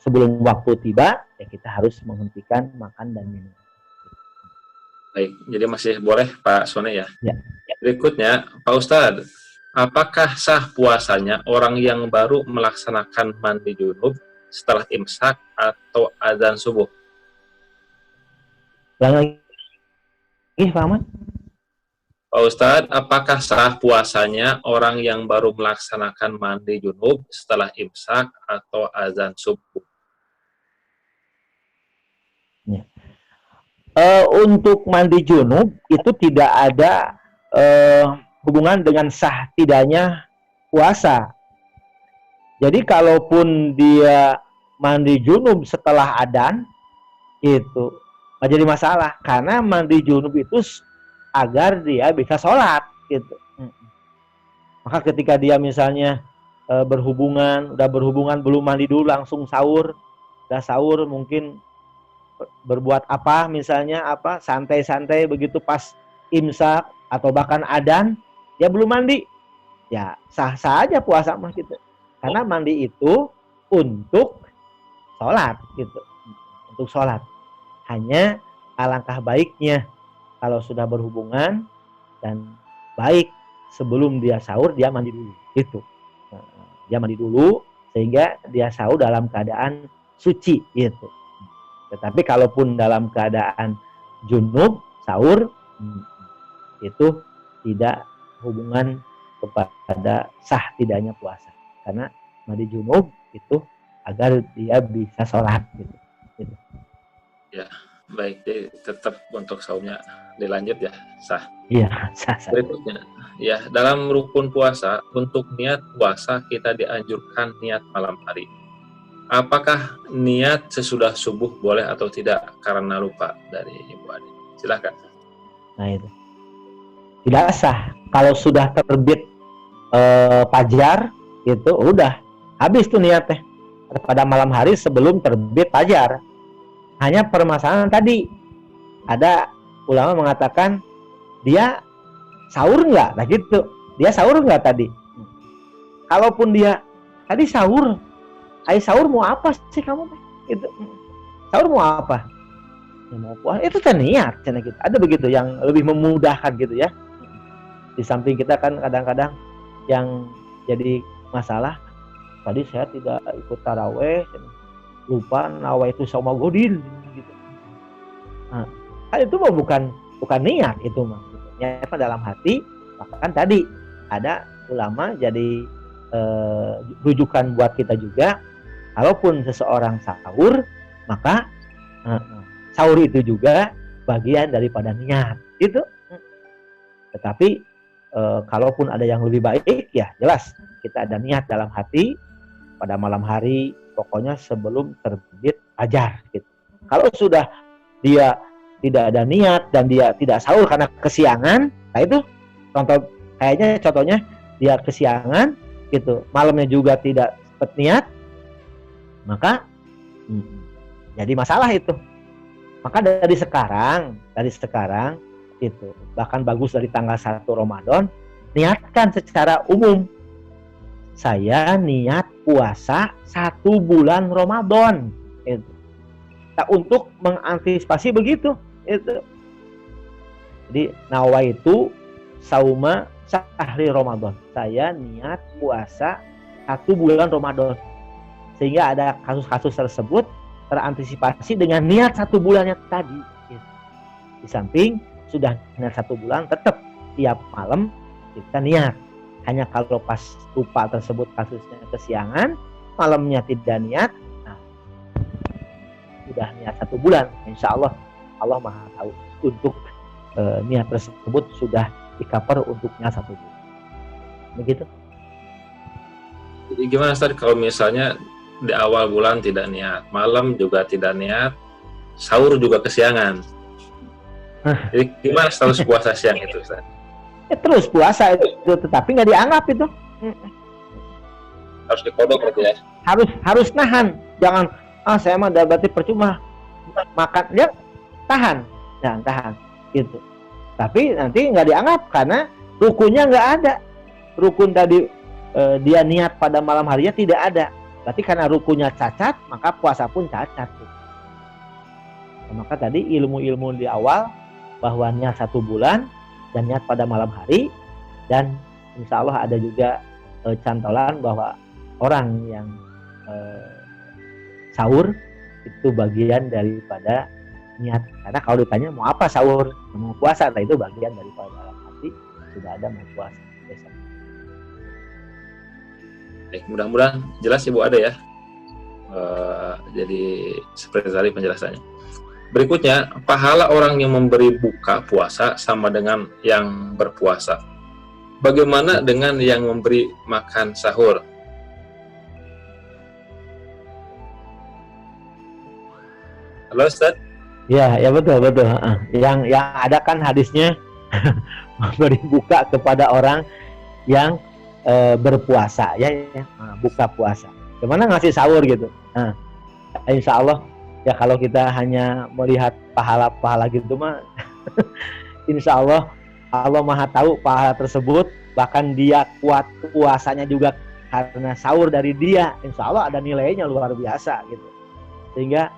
sebelum waktu tiba ya kita harus menghentikan makan dan minum. Baik, jadi masih boleh Pak Sone ya? Ya. Berikutnya, Pak Ustadz, apakah sah puasanya orang yang baru melaksanakan mandi junub setelah imsak atau adzan subuh? Lagi, Pak Ahmad? Pak Ustadz, apakah sah puasanya orang yang baru melaksanakan mandi junub setelah imsak atau adzan subuh? Ya. Untuk mandi junub itu tidak ada hubungan dengan sah tidaknya puasa. Jadi kalaupun dia mandi junub setelah adzan, itu nggak jadi masalah, karena mandi junub itu agar dia bisa sholat gitu. Maka ketika dia misalnya udah berhubungan belum mandi dulu, langsung sahur, udah sahur mungkin berbuat apa misalnya santai-santai begitu, pas imsak atau bahkan adzan dia belum mandi, ya sah-sah aja puasa mah gitu. Karena mandi itu untuk sholat gitu, untuk sholat. Hanya alangkah baiknya kalau sudah berhubungan dan baik sebelum dia sahur dia mandi dulu gitu. Dia mandi dulu sehingga dia sahur dalam keadaan suci gitu. Tetapi kalaupun dalam keadaan junub sahur itu tidak hubungan kepada sah tidaknya puasa, karena mandi junub itu agar dia bisa sholat gitu. Ya, baik. Jadi tetap untuk saumnya dilanjut ya, sah. Iya, sah. Berikutnya, ya dalam rukun puasa untuk niat puasa kita dianjurkan niat malam hari. Apakah niat sesudah subuh boleh atau tidak karena lupa dari Ibu Ade? Silakan. Nah itu tidak sah kalau sudah terbit fajar itu udah habis tuh niatnya pada malam hari sebelum terbit fajar. Hanya permasalahan tadi ada ulama mengatakan dia sahur nggak, nah gitu. Dia sahur nggak tadi? Kalaupun dia tadi sahur, sahur mau apa sih kamu? Itu sahur mau apa? Ya, mau puasa itu kan niat, gitu. Ada begitu yang lebih memudahkan gitu ya. Di samping kita kan kadang-kadang yang jadi masalah, tadi saya tidak ikut taraweh, lupa nawaitu sama godin gitu. Nah, itu mah bukan niat itu mah. Niat dalam hati. Bahkan tadi ada ulama jadi rujukan buat kita juga. Kalaupun seseorang sahur, maka sahur itu juga bagian daripada niat itu. Tetapi kalaupun ada yang lebih baik, ya jelas kita ada niat dalam hati pada malam hari, pokoknya sebelum terbit fajar gitu. Kalau sudah dia tidak ada niat dan dia tidak sahur karena kesiangan, nah itu contohnya dia kesiangan gitu, malamnya juga tidak sempat niat, maka jadi masalah itu. Maka dari sekarang itu bahkan bagus dari tanggal 1 Ramadan, niatkan secara umum. Saya niat puasa 1 bulan Ramadan. Itu. Nah, untuk mengantisipasi begitu. Itu. Jadi nawaitu sauma syahri Ramadan. Saya niat puasa 1 bulan Ramadan. Sehingga ada kasus-kasus tersebut terantisipasi dengan niat 1 bulannya tadi. Gitu. Di samping sudah niat 1 bulan, tetap tiap malam kita niat. Hanya kalau pas lupa tersebut kasusnya kesiangan, malamnya tidak niat, nah, sudah niat 1 bulan, insya Allah Allah Maha tahu untuk niat tersebut sudah di-cover untuk niat 1 bulan. Begitu. Jadi gimana Ustaz kalau misalnya di awal bulan tidak niat, malam juga tidak niat, sahur juga kesiangan? Jadi gimana status puasa siang itu Ustaz? Ya, terus puasa itu, tetapi nggak dianggap itu. Harus dikodok berarti ya? Harus nahan, jangan saya mah berarti percuma makan, dia tahan gitu. Tapi nanti nggak dianggap karena rukunnya nggak ada. Rukun tadi dia niat pada malam harinya tidak ada. Berarti karena rukunnya cacat, maka puasa pun cacat. Gitu. Nah, maka tadi ilmu-ilmu di awal bahwa niat 1 bulan dan niat pada malam hari, dan insya Allah ada juga cantolan bahwa orang yang sahur itu bagian daripada niat. Karena kalau ditanya mau apa sahur, mau puasa, nah itu bagian daripada dalam hati sudah ada mau puasa. Baik, mudah-mudahan jelas Ibu Ade ya. Jadi seperti tadi penjelasannya. Berikutnya, pahala orang yang memberi buka puasa sama dengan yang berpuasa. Bagaimana dengan yang memberi makan sahur? Halo Ustaz? Ya betul. Yang ada kan hadisnya memberi buka kepada orang yang berpuasa, buka puasa. Gimana ngasih sahur gitu? Nah, insya Allah. Ya kalau kita hanya melihat pahala-pahala gitu mah insya Allah Allah Maha tahu pahala tersebut, bahkan dia kuat puasanya juga karena sahur dari dia, insya Allah ada nilainya luar biasa gitu. sehingga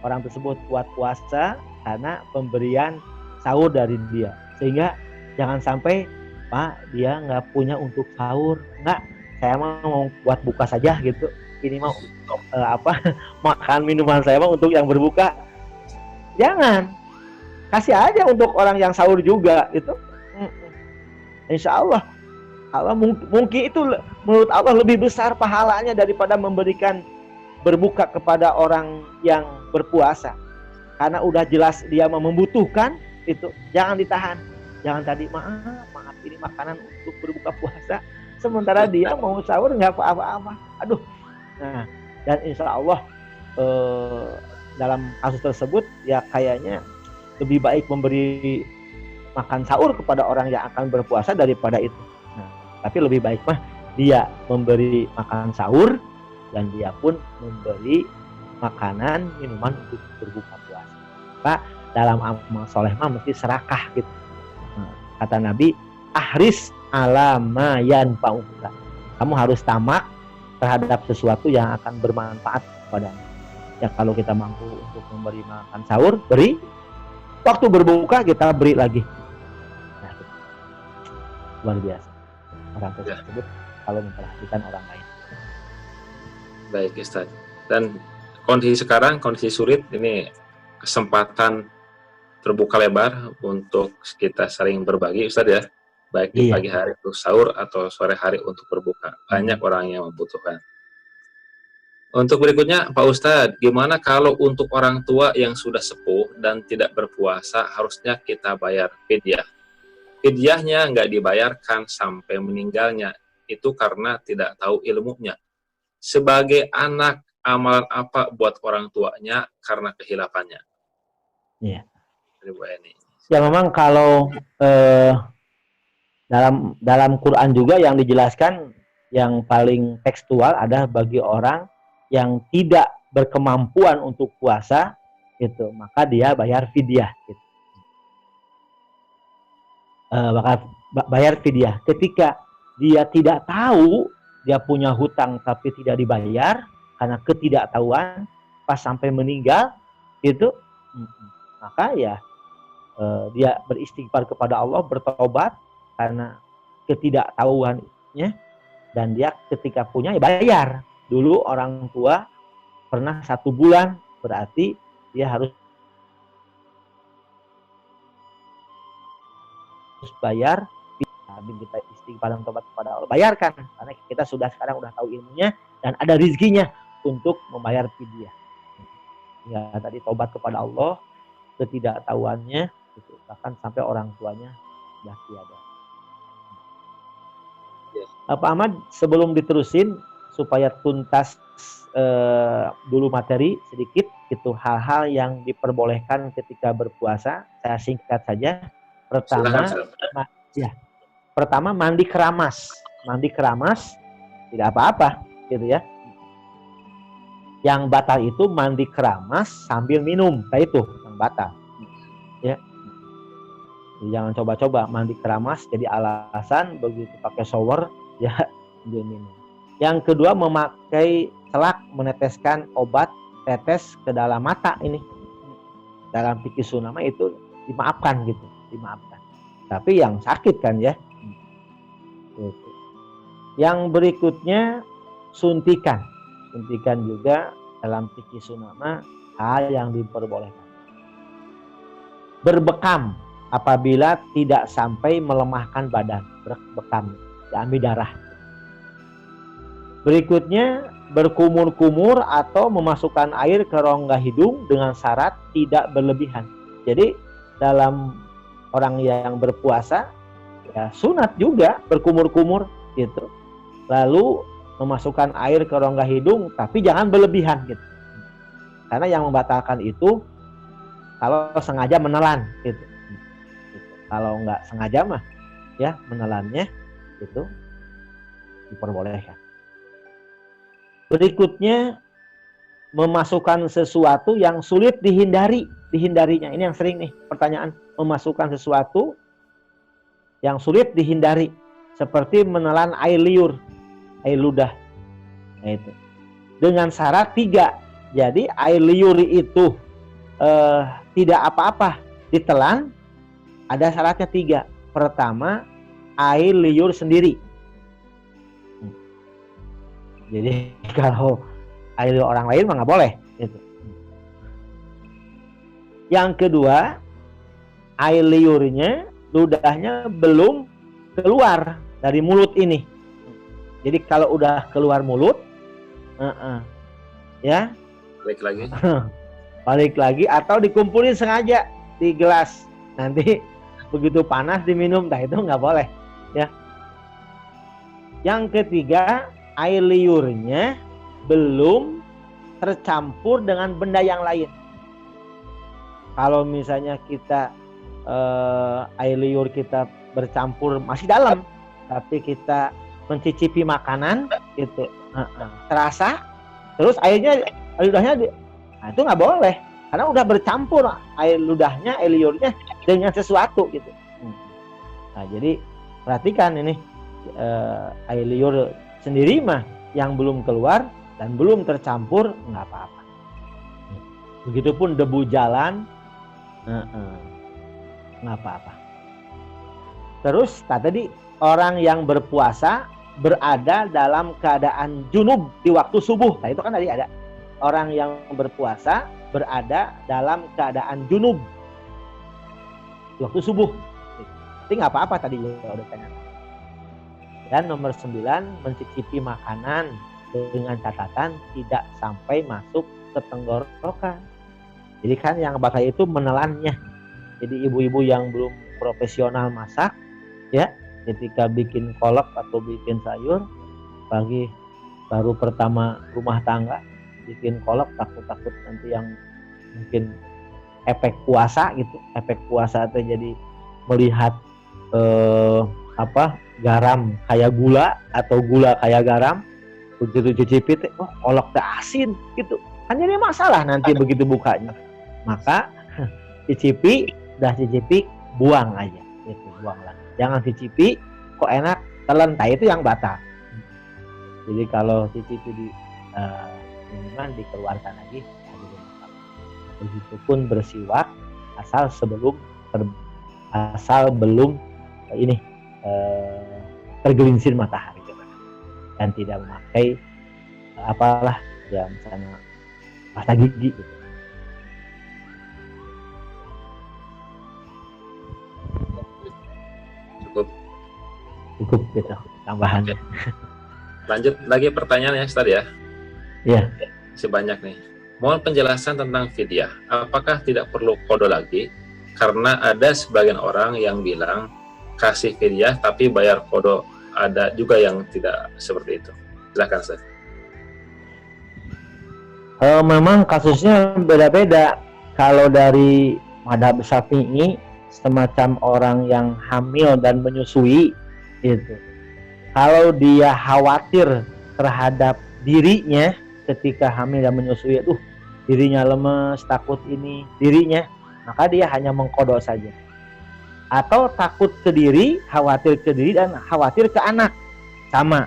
orang tersebut kuat puasa karena pemberian sahur dari dia. Sehingga jangan sampai, Pak, dia nggak punya untuk sahur, nggak, saya mau buat buka saja gitu, ini mau makan minuman saya mau untuk yang berbuka. Jangan, kasih aja untuk orang yang sahur juga itu. Insya Allah mungkin itu menurut Allah lebih besar pahalanya daripada memberikan berbuka kepada orang yang berpuasa, karena udah jelas dia membutuhkan itu. Jangan ditahan, jangan tadi maaf ini makanan untuk berbuka puasa, sementara dia mau sahur nggak apa-apa. Aduh. Nah, dan insya Allah dalam kasus tersebut ya kayaknya lebih baik memberi makan sahur kepada orang yang akan berpuasa daripada itu. Nah, tapi lebih baik mah dia memberi makan sahur dan dia pun memberi makanan minuman untuk berbuka puasa. Pak, dalam amal soleh mah mesti serakah gitu. Nah, kata Nabi, ahris ala ma yanfa'uka. Kamu harus tamak terhadap sesuatu yang akan bermanfaat kepada-Mu. Ya kalau kita mampu untuk memberi makan sahur, beri. Waktu berbuka kita beri lagi. Nah, luar biasa. Orang tersebut kalau memperhatikan orang lain. Baik Ustaz. Dan kondisi sekarang, kondisi sulit, ini kesempatan terbuka lebar untuk kita saling berbagi Ustaz ya. Baik di pagi hari untuk sahur atau sore hari untuk berbuka. Banyak orang yang membutuhkan. Untuk berikutnya Pak Ustadz, gimana kalau untuk orang tua yang sudah sepuh dan tidak berpuasa harusnya kita bayar fidyah? Fidyahnya nggak dibayarkan sampai meninggalnya, itu karena tidak tahu ilmunya. Sebagai anak, amalan apa buat orang tuanya karena kehilafannya? Iya. Bu Eni. Ya memang kalau dalam Quran juga yang dijelaskan yang paling tekstual ada bagi orang yang tidak berkemampuan untuk puasa itu, maka dia bayar fidyah gitu. Bayar fidyah ketika dia tidak tahu, dia punya hutang tapi tidak dibayar karena ketidaktahuan pas sampai meninggal itu, maka ya dia beristighfar kepada Allah, bertobat karena ketidaktahuannya, dan dia ketika punya ya bayar. Dulu orang tua pernah 1 bulan, berarti dia harus bayar. Kita istighfar dan tobat kepada Allah, bayarkan, karena kita sekarang udah tahu ilmunya dan ada rizkinya untuk membayar fidyah. Ya tadi tobat kepada Allah, ketidaktahuannya itu, bahkan sampai orang tuanya sudah tiada. Pak Ahmad, sebelum diterusin supaya tuntas dulu materi sedikit, itu hal-hal yang diperbolehkan ketika berpuasa, saya singkat saja. Pertama mandi keramas tidak apa-apa gitu ya. Yang batal itu mandi keramas sambil minum, kayak itu yang batal ya. Jangan coba-coba mandi keramas jadi alasan begitu pakai shower ya sambil minum. Yang kedua, memakai celak, meneteskan obat tetes ke dalam mata ini. Dalam fikih sunnah itu dimaafkan gitu, dimaafkan. Tapi yang sakit kan ya. Yang berikutnya suntikan. Suntikan juga dalam fikih sunnah hal yang diperbolehkan. Berbekam apabila tidak sampai melemahkan badan, berbekam, diambil darah. Berikutnya, berkumur-kumur atau memasukkan air ke rongga hidung dengan syarat tidak berlebihan. Jadi dalam orang yang berpuasa ya sunat juga berkumur-kumur gitu. Lalu memasukkan air ke rongga hidung tapi jangan berlebihan gitu. Karena yang membatalkan itu kalau sengaja menelan gitu. Kalau nggak sengaja mah ya menelannya itu diperbolehkan. Berikutnya, memasukkan sesuatu yang sulit dihindarinya. Ini yang sering nih pertanyaan, memasukkan sesuatu yang sulit dihindari, seperti menelan air liur, air ludah. Nah, itu. Dengan syarat 3, Jadi air liur itu tidak apa-apa ditelan, ada syaratnya 3. Pertama, air liur sendiri. Jadi kalau air liur orang lain mah nggak boleh. Gitu. Yang kedua, air liurnya, ludahnya belum keluar dari mulut ini. Jadi kalau udah keluar mulut, ya balik lagi. Balik lagi atau dikumpulin sengaja di gelas. Nanti begitu panas diminum, nah itu nggak boleh. Ya. Yang ketiga, air liurnya belum tercampur dengan benda yang lain. Kalau misalnya kita air liur kita bercampur masih dalam, tapi kita mencicipi makanan gitu, terasa, terus ludahnya, nah itu nggak boleh, karena udah bercampur air liurnya dengan sesuatu gitu. Nah jadi perhatikan ini, air liur sendiri mah yang belum keluar dan belum tercampur nggak apa-apa. Begitupun debu jalan, nggak apa-apa. Terus tadi orang yang berpuasa berada dalam keadaan junub di waktu subuh. Nah itu kan tadi ada orang yang berpuasa berada dalam keadaan junub di waktu subuh. Jadi nggak apa-apa tadi udah tanya. Dan nomor 9, mencicipi makanan dengan catatan tidak sampai masuk ke tenggorokan. Jadi kan yang bakal itu menelannya. Jadi ibu-ibu yang belum profesional masak, ya, ketika bikin kolak atau bikin sayur, pagi baru pertama rumah tangga, bikin kolak takut-takut nanti yang mungkin efek puasa gitu, efek puasa itu jadi melihat garam kayak gula atau gula kayak garam, begitu cicipit, oh kolak teh asin gitu, kan jadi masalah nanti begitu bukanya. Maka cicipi, buang aja, gitu, buang lagi. Jangan cicipi, kok enak, telan, itu yang batal. Jadi kalau cicipi di minuman dikeluarkan lagi, begitupun bersiwak asal belum tergelincir matahari dan tidak memakai ya misalnya pasta gigi gitu. Cukup gitu tambahannya. Lanjut lagi pertanyaannya Ustaz ya. Iya. Masih banyak nih. Mohon penjelasan tentang fidyah. Apakah tidak perlu qada lagi? Karena ada sebagian orang yang bilang kasih fidyah tapi bayar qada. Ada juga yang tidak seperti itu. Silakan Ustaz. Memang kasusnya beda-beda. Kalau dari mazhab Syafi'i, semacam orang yang hamil dan menyusui itu, kalau dia khawatir terhadap dirinya ketika hamil dan menyusui, dirinya lemes, takut ini dirinya, maka dia hanya mengqada saja. Atau takut ke diri, khawatir ke diri, dan khawatir ke anak, sama.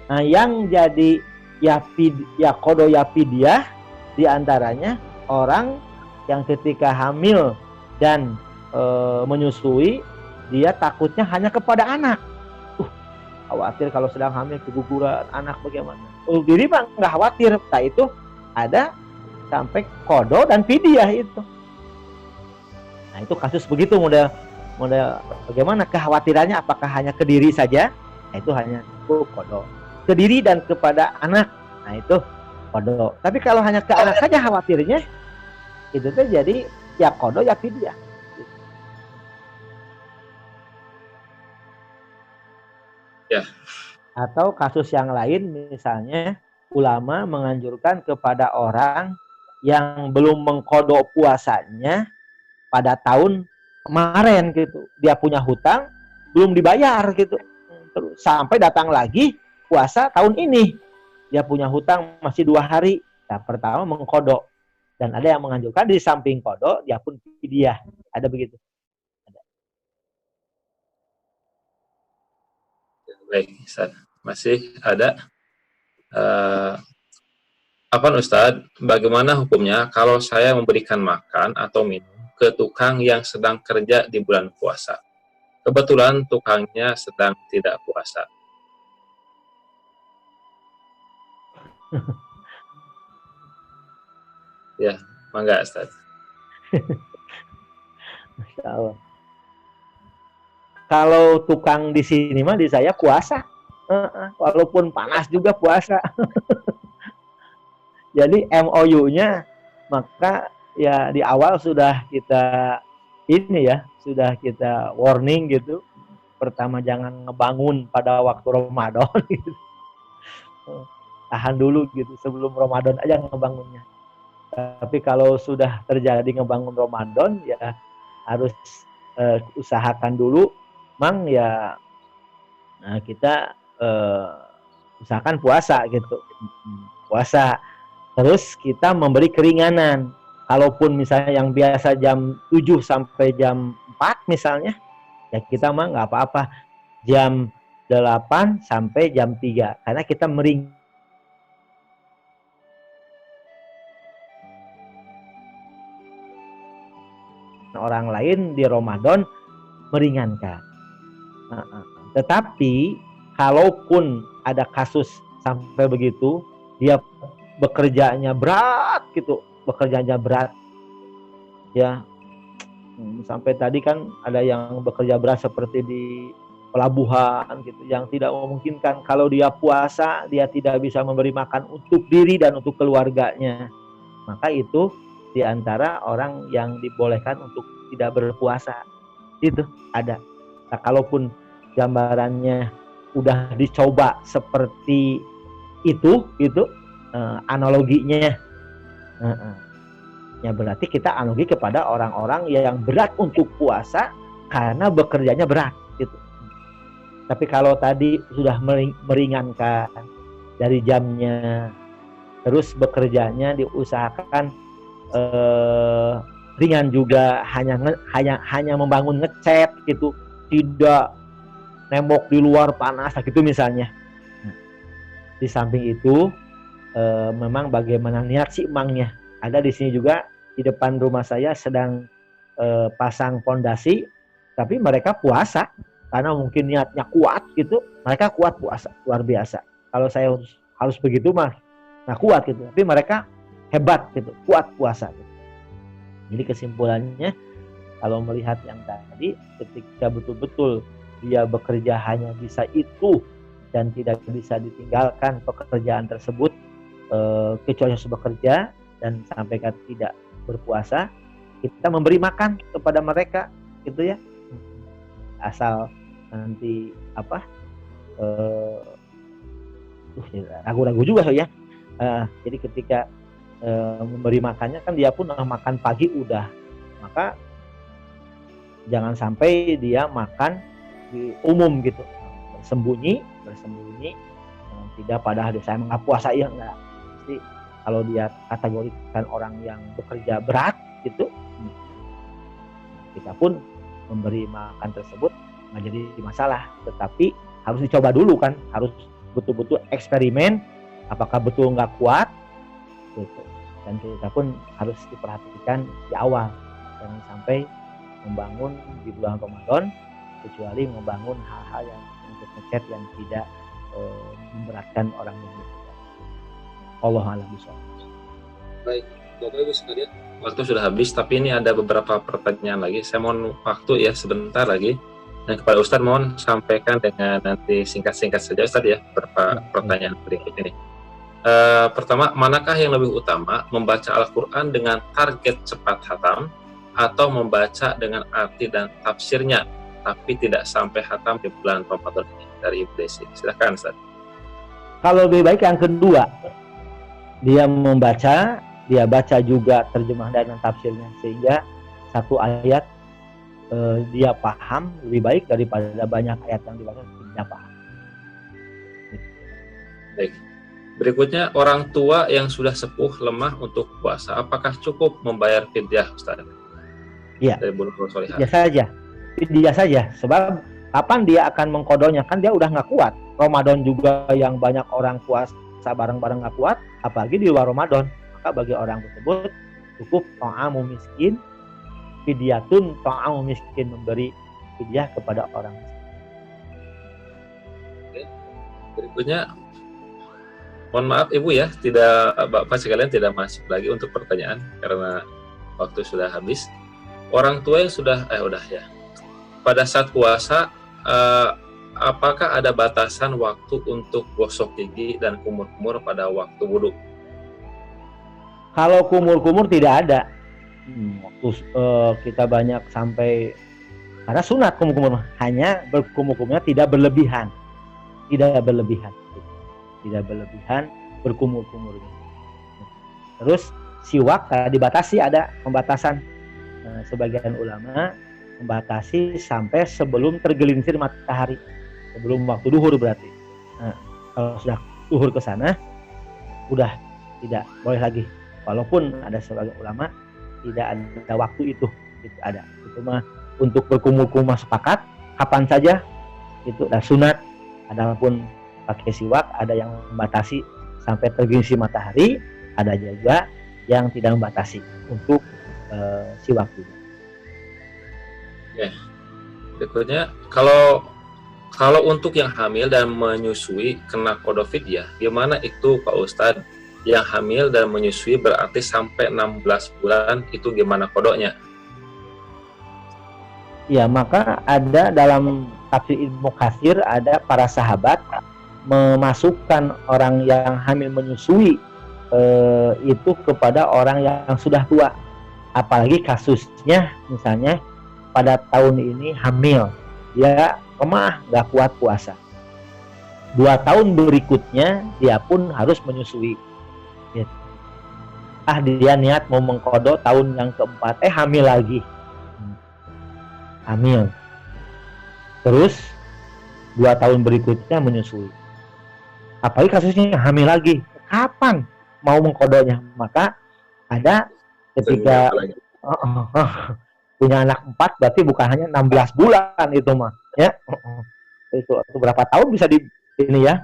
Nah, yang jadi ya qada ya fidyah diantaranya orang yang ketika hamil dan menyusui, dia takutnya hanya kepada anak. Khawatir kalau sedang hamil keguguran anak bagaimana. Diri mah nggak khawatir. Nah itu ada sampai qada dan fidyah itu. Nah itu kasus begitu, model bagaimana kekhawatirannya, apakah hanya ke diri saja? Nah itu hanya qada. Ke diri dan kepada anak. Nah itu qada. Tapi kalau hanya ke anak saja khawatirnya, itu tuh jadi ya qada ya fidyah. Ya. Atau kasus yang lain, misalnya ulama menganjurkan kepada orang yang belum mengqada puasanya pada tahun kemarin gitu, dia punya hutang belum dibayar gitu, terus sampai datang lagi puasa tahun ini, dia punya hutang masih 2 hari. Nah, pertama mengqada, dan ada yang menganjurkan di samping qada dia pun fidyah, ada begitu. Baik, Ustaz. Masih ada Apa Ustadz, bagaimana hukumnya kalau saya memberikan makan atau minum ke tukang yang sedang kerja di bulan puasa? Kebetulan tukangnya sedang tidak puasa. Ya, mangga Ustadz. Masya Allah. Kalau tukang di sini mah di saya puasa, walaupun panas juga puasa. Jadi MOU-nya maka ya di awal sudah kita ini ya, sudah kita warning gitu. Pertama jangan ngebangun pada waktu Ramadan gitu. Tahan dulu gitu sebelum Ramadan aja ngebangunnya. Tapi kalau sudah terjadi ngebangun Ramadan ya harus usahakan dulu, mang ya kita usahakan puasa gitu. Puasa. Terus kita memberi keringanan. Kalaupun misalnya yang biasa jam 7 sampai jam 4 misalnya, ya kita mah nggak apa-apa. Jam 8 sampai jam 3. Karena kita orang lain di Ramadan meringankan. Tetapi kalaupun ada kasus sampai begitu, dia bekerjanya berat gitu, ya sampai tadi kan ada yang bekerja berat seperti di pelabuhan gitu, yang tidak memungkinkan kalau dia puasa dia tidak bisa memberi makan untuk diri dan untuk keluarganya, maka itu diantara orang yang dibolehkan untuk tidak berpuasa itu ada. Nah, kalaupun gambarannya udah dicoba seperti itu gitu, analoginya ya berarti kita analogi kepada orang-orang yang berat untuk puasa karena bekerjanya berat gitu. Tapi kalau tadi sudah meringankan dari jamnya, terus bekerjanya diusahakan ringan juga, hanya membangun ngecat gitu, tidak nembok di luar panas gitu misalnya. Di samping itu memang bagaimana niat si emangnya. Ada di sini juga di depan rumah saya sedang pasang pondasi, tapi mereka puasa karena mungkin niatnya kuat gitu. Mereka kuat puasa luar biasa. Kalau saya harus begitu mah nggak kuat gitu. Tapi mereka hebat gitu, kuat puasa. Gitu. Jadi kesimpulannya kalau melihat yang tadi, ketika betul-betul dia bekerja hanya bisa itu dan tidak bisa ditinggalkan pekerjaan tersebut, kecuali harus bekerja dan sampai tidak berpuasa, kita memberi makan kepada mereka gitu ya, asal nanti ragu-ragu juga ya. Jadi ketika memberi makannya kan dia pun makan pagi udah, maka jangan sampai dia makan di umum gitu, bersembunyi tidak pada hari saya nggak puasa ya enggak. Pasti kalau dia kategorikan orang yang bekerja berat gitu, kita pun memberi makan tersebut nggak jadi masalah. Tetapi harus dicoba dulu kan, harus betul-betul eksperimen apakah betul nggak kuat gitu. Dan kita pun harus diperhatikan di awal, jangan sampai membangun di bulan Ramadan kecuali membangun hal-hal yang untuk ngecat yang tidak memberatkan orang yang bekerja. Allah a'lam bishawab. Baik, Bapak Ibu sekalian, waktu sudah habis, tapi ini ada beberapa pertanyaan lagi. Saya mohon waktu ya sebentar lagi. Dan kepada Ustadz mohon sampaikan dengan nanti singkat-singkat saja Ustadz ya beberapa pertanyaan berikut ini. Pertama, manakah yang lebih utama, membaca Al-Quran dengan target cepat hatam atau membaca dengan arti dan tafsirnya tapi tidak sampai hatam di bulan Ramadan ini? Dari Ibu Desi, silakan Ustaz. Kalau lebih baik yang kedua, dia membaca, dia baca juga terjemah dan tafsirnya sehingga satu ayat dia paham lebih baik daripada banyak ayat yang dibaca tidak paham. Baik. Berikutnya, orang tua yang sudah sepuh lemah untuk puasa, apakah cukup membayar fidyah, Ustaz? Iya. Dari Bulu Solihah. Fidyah saja. Sebab kapan dia akan mengkodonya? Kan dia udah nggak kuat. Ramadan juga yang banyak orang puasa puasa bareng-bareng nggak kuat, apalagi di luar Ramadan. Maka bagi orang tersebut cukup ta'amu miskin, fidyatun ta'amu miskin, memberi fidyah kepada orang miskin. Oke. Berikutnya, mohon maaf Ibu ya, tidak Bapak sekalian tidak masuk lagi untuk pertanyaan karena waktu sudah habis. Orang tua yang sudah udah ya. Pada saat puasa, apakah ada batasan waktu untuk gosok gigi dan kumur-kumur pada waktu wudhu? Kalau kumur-kumur tidak ada. Waktu kita banyak sampai, karena sunat kumur-kumur, hanya berkumur-kumurnya tidak berlebihan, berkumur-kumurnya. Terus siwak dibatasi, ada pembatasan. Sebagian ulama membatasi sampai sebelum tergelincir matahari, sebelum waktu duhur berarti. Kalau sudah duhur ke sana, udah tidak boleh lagi. Walaupun ada sebagian ulama tidak ada waktu itu ada. Itu mah untuk berkumur-kumur sepakat kapan saja itu dah sunat. Adapun pakai siwak ada yang membatasi sampai tergelincir matahari, ada juga yang tidak membatasi untuk siwak juga. Oke. Berikutnya, kalau untuk yang hamil dan menyusui kena qada fidyah, gimana itu Pak Ustadz? Yang hamil dan menyusui berarti sampai 16 bulan, itu gimana kodoknya? Ya, maka ada dalam tafsir Ibnu Katsir, ada para sahabat memasukkan orang yang hamil menyusui itu kepada orang yang sudah tua. Apalagi kasusnya misalnya pada tahun ini hamil, dia lemah, nggak kuat puasa. 2 tahun berikutnya dia pun harus menyusui. Dia niat mau mengkodok tahun yang keempat, hamil lagi. Hamil. Terus 2 tahun berikutnya menyusui. Apalagi kasusnya hamil lagi. Kapan mau mengkodoknya? Maka ada ketika punya anak 4 berarti bukan hanya 16 bulan itu mah, ya. Itu berapa tahun bisa di ini ya.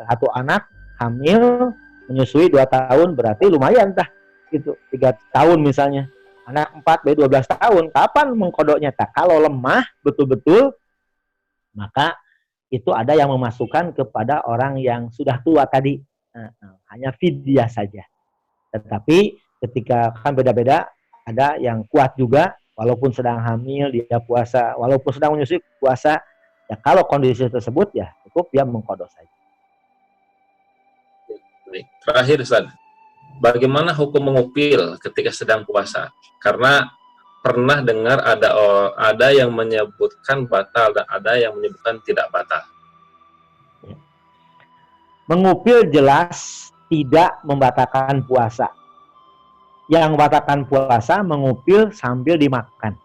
Satu anak hamil menyusui 2 tahun berarti lumayan dah. Itu 3 tahun misalnya. Anak 4 dari 12 tahun. Kapan mengkodoknya? Kalau lemah betul-betul, maka itu ada yang memasukkan kepada orang yang sudah tua tadi. Hanya fidyah saja. Tetapi ketika kan beda-beda, ada yang kuat juga, walaupun sedang hamil dia puasa, walaupun sedang menyusui puasa, ya kalau kondisi tersebut ya cukup dia mengkodok saja. Terakhir Ustaz, bagaimana hukum mengupil ketika sedang puasa? Karena pernah dengar ada yang menyebutkan batal dan ada yang menyebutkan tidak batal. Mengupil jelas tidak membatalkan puasa. Yang membatalkan puasa mengupil sambil dimakan.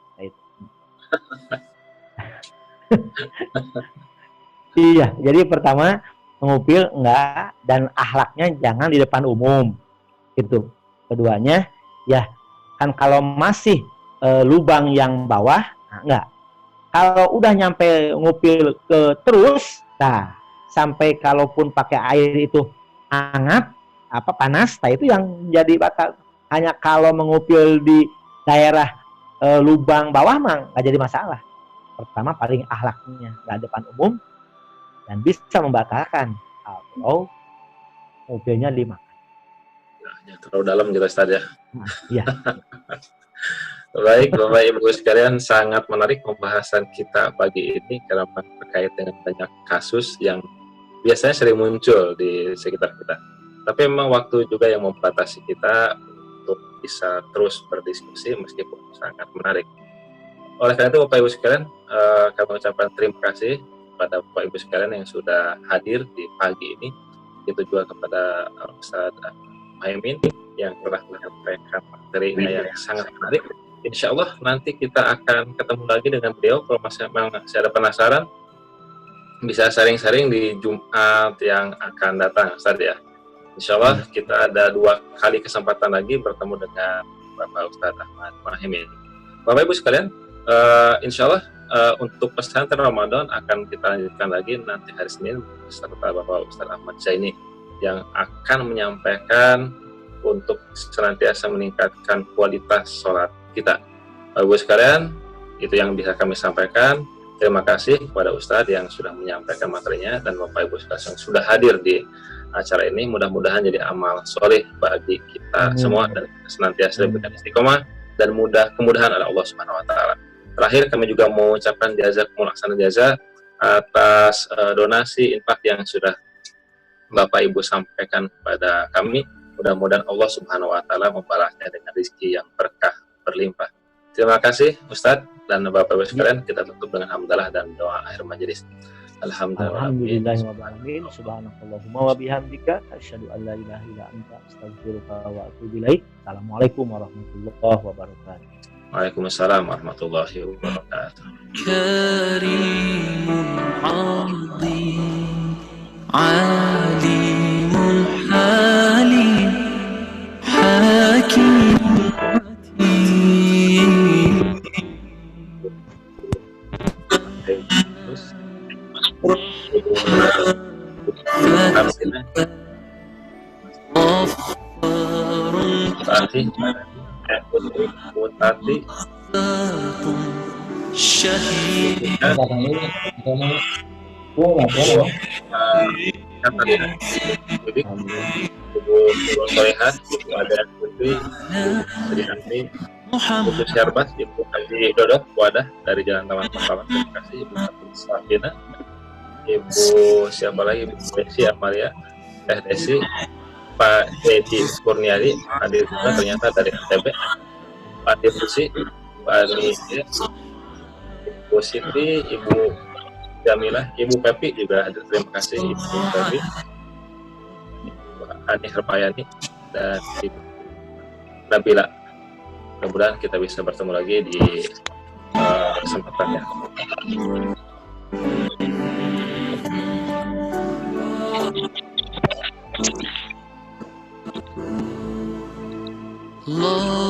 Iya, jadi pertama mengupil enggak, dan akhlaknya jangan di depan umum. Itu. Keduanya, ya kan kalau masih lubang yang bawah, enggak. Kalau udah nyampe ngupil ke terus, sampai kalaupun pakai air itu hangat, panas, itu yang jadi batal. Hanya kalau mengupil di daerah lubang bawah mah nggak jadi masalah. Pertama paling akhlaknya nggak depan umum dan bisa membatalkan kalau ngupilnya dimakan. Ya, terlalu dalam jelas tadi ya. Iya. Baik, Bapak Ibu sekalian, sangat menarik pembahasan kita pagi ini karena terkait dengan banyak kasus yang biasanya sering muncul di sekitar kita. Tapi memang waktu juga yang membatasi kita untuk bisa terus berdiskusi meskipun sangat menarik. Oleh karena itu Bapak Ibu sekalian, kami ucapkan terima kasih kepada Bapak Ibu sekalian yang sudah hadir di pagi ini. Itu juga kepada Ustaz Muhaimin yang telah menyampaikan materi yang sangat menarik. Insya Allah nanti kita akan ketemu lagi dengan beliau. Kalau masih ada penasaran, bisa sharing-sharing di Jumat yang akan datang, Ustaz ya. Insya Allah kita ada 2 kali kesempatan lagi bertemu dengan Bapak Ustadz Ahmad Muhaimin. Bapak Ibu sekalian, insya Allah untuk pesantren Ramadan akan kita lanjutkan lagi nanti hari Senin beserta Bapak Ustadz Ahmad Zaini. yang akan menyampaikan untuk senantiasa meningkatkan kualitas sholat kita. Bapak Ibu sekalian, itu yang bisa kami sampaikan. Terima kasih kepada Ustadz yang sudah menyampaikan materinya, dan Bapak Ibu sekalian yang sudah hadir di acara ini. Mudah-mudahan jadi amal soleh bagi kita semua, dan senantiasa diberikan istiqomah dan kemudahan oleh Allah Subhanahu wa taala. Terakhir, kami juga mau ucapkan jazakumullah khairan jazaa atas donasi infak yang sudah Bapak Ibu sampaikan kepada kami. Mudah-mudahan Allah Subhanahu wa taala membalasnya dengan rezeki yang berkah berlimpah. Terima kasih Ustadz dan Bapak Ibu sekalian. Kita tutup dengan hamdalah dan doa akhir majelis. Alhamdulillahirrahmanirrahim. Subhanakallahumma wa bihamdika asyhadu an la ilaha illa anta astaghfiruka wa atubu ilaik. Assalamualaikum warahmatullahi wabarakatuh. Waalaikumsalam warahmatullahi wabarakatuh. Karimun 'azim, 'alimul halim, hakim Mutati syahid Ibu Solehat, Ibu Adan Putri, Sri Nanti, Ibu Syarbas, Ibu Haji Dodok, Wadah dari Jalan Taman Pahlawan. Terima kasih Ibu Safina, Ibu siapa lagi, Ibu Desi Amalia, Teh Desi, Pak Dedi Kurniadi hadir juga ternyata dari NTB, Pak Debusi, Pak Ani, Ibu Siti, Ibu Jamilah, Ibu Pepi juga hadir. Terima kasih Ibu Pepi, Ani Hermayani, dan Ibu Nabila. Mudah-mudahan kita bisa bertemu lagi di kesempatannya. Allah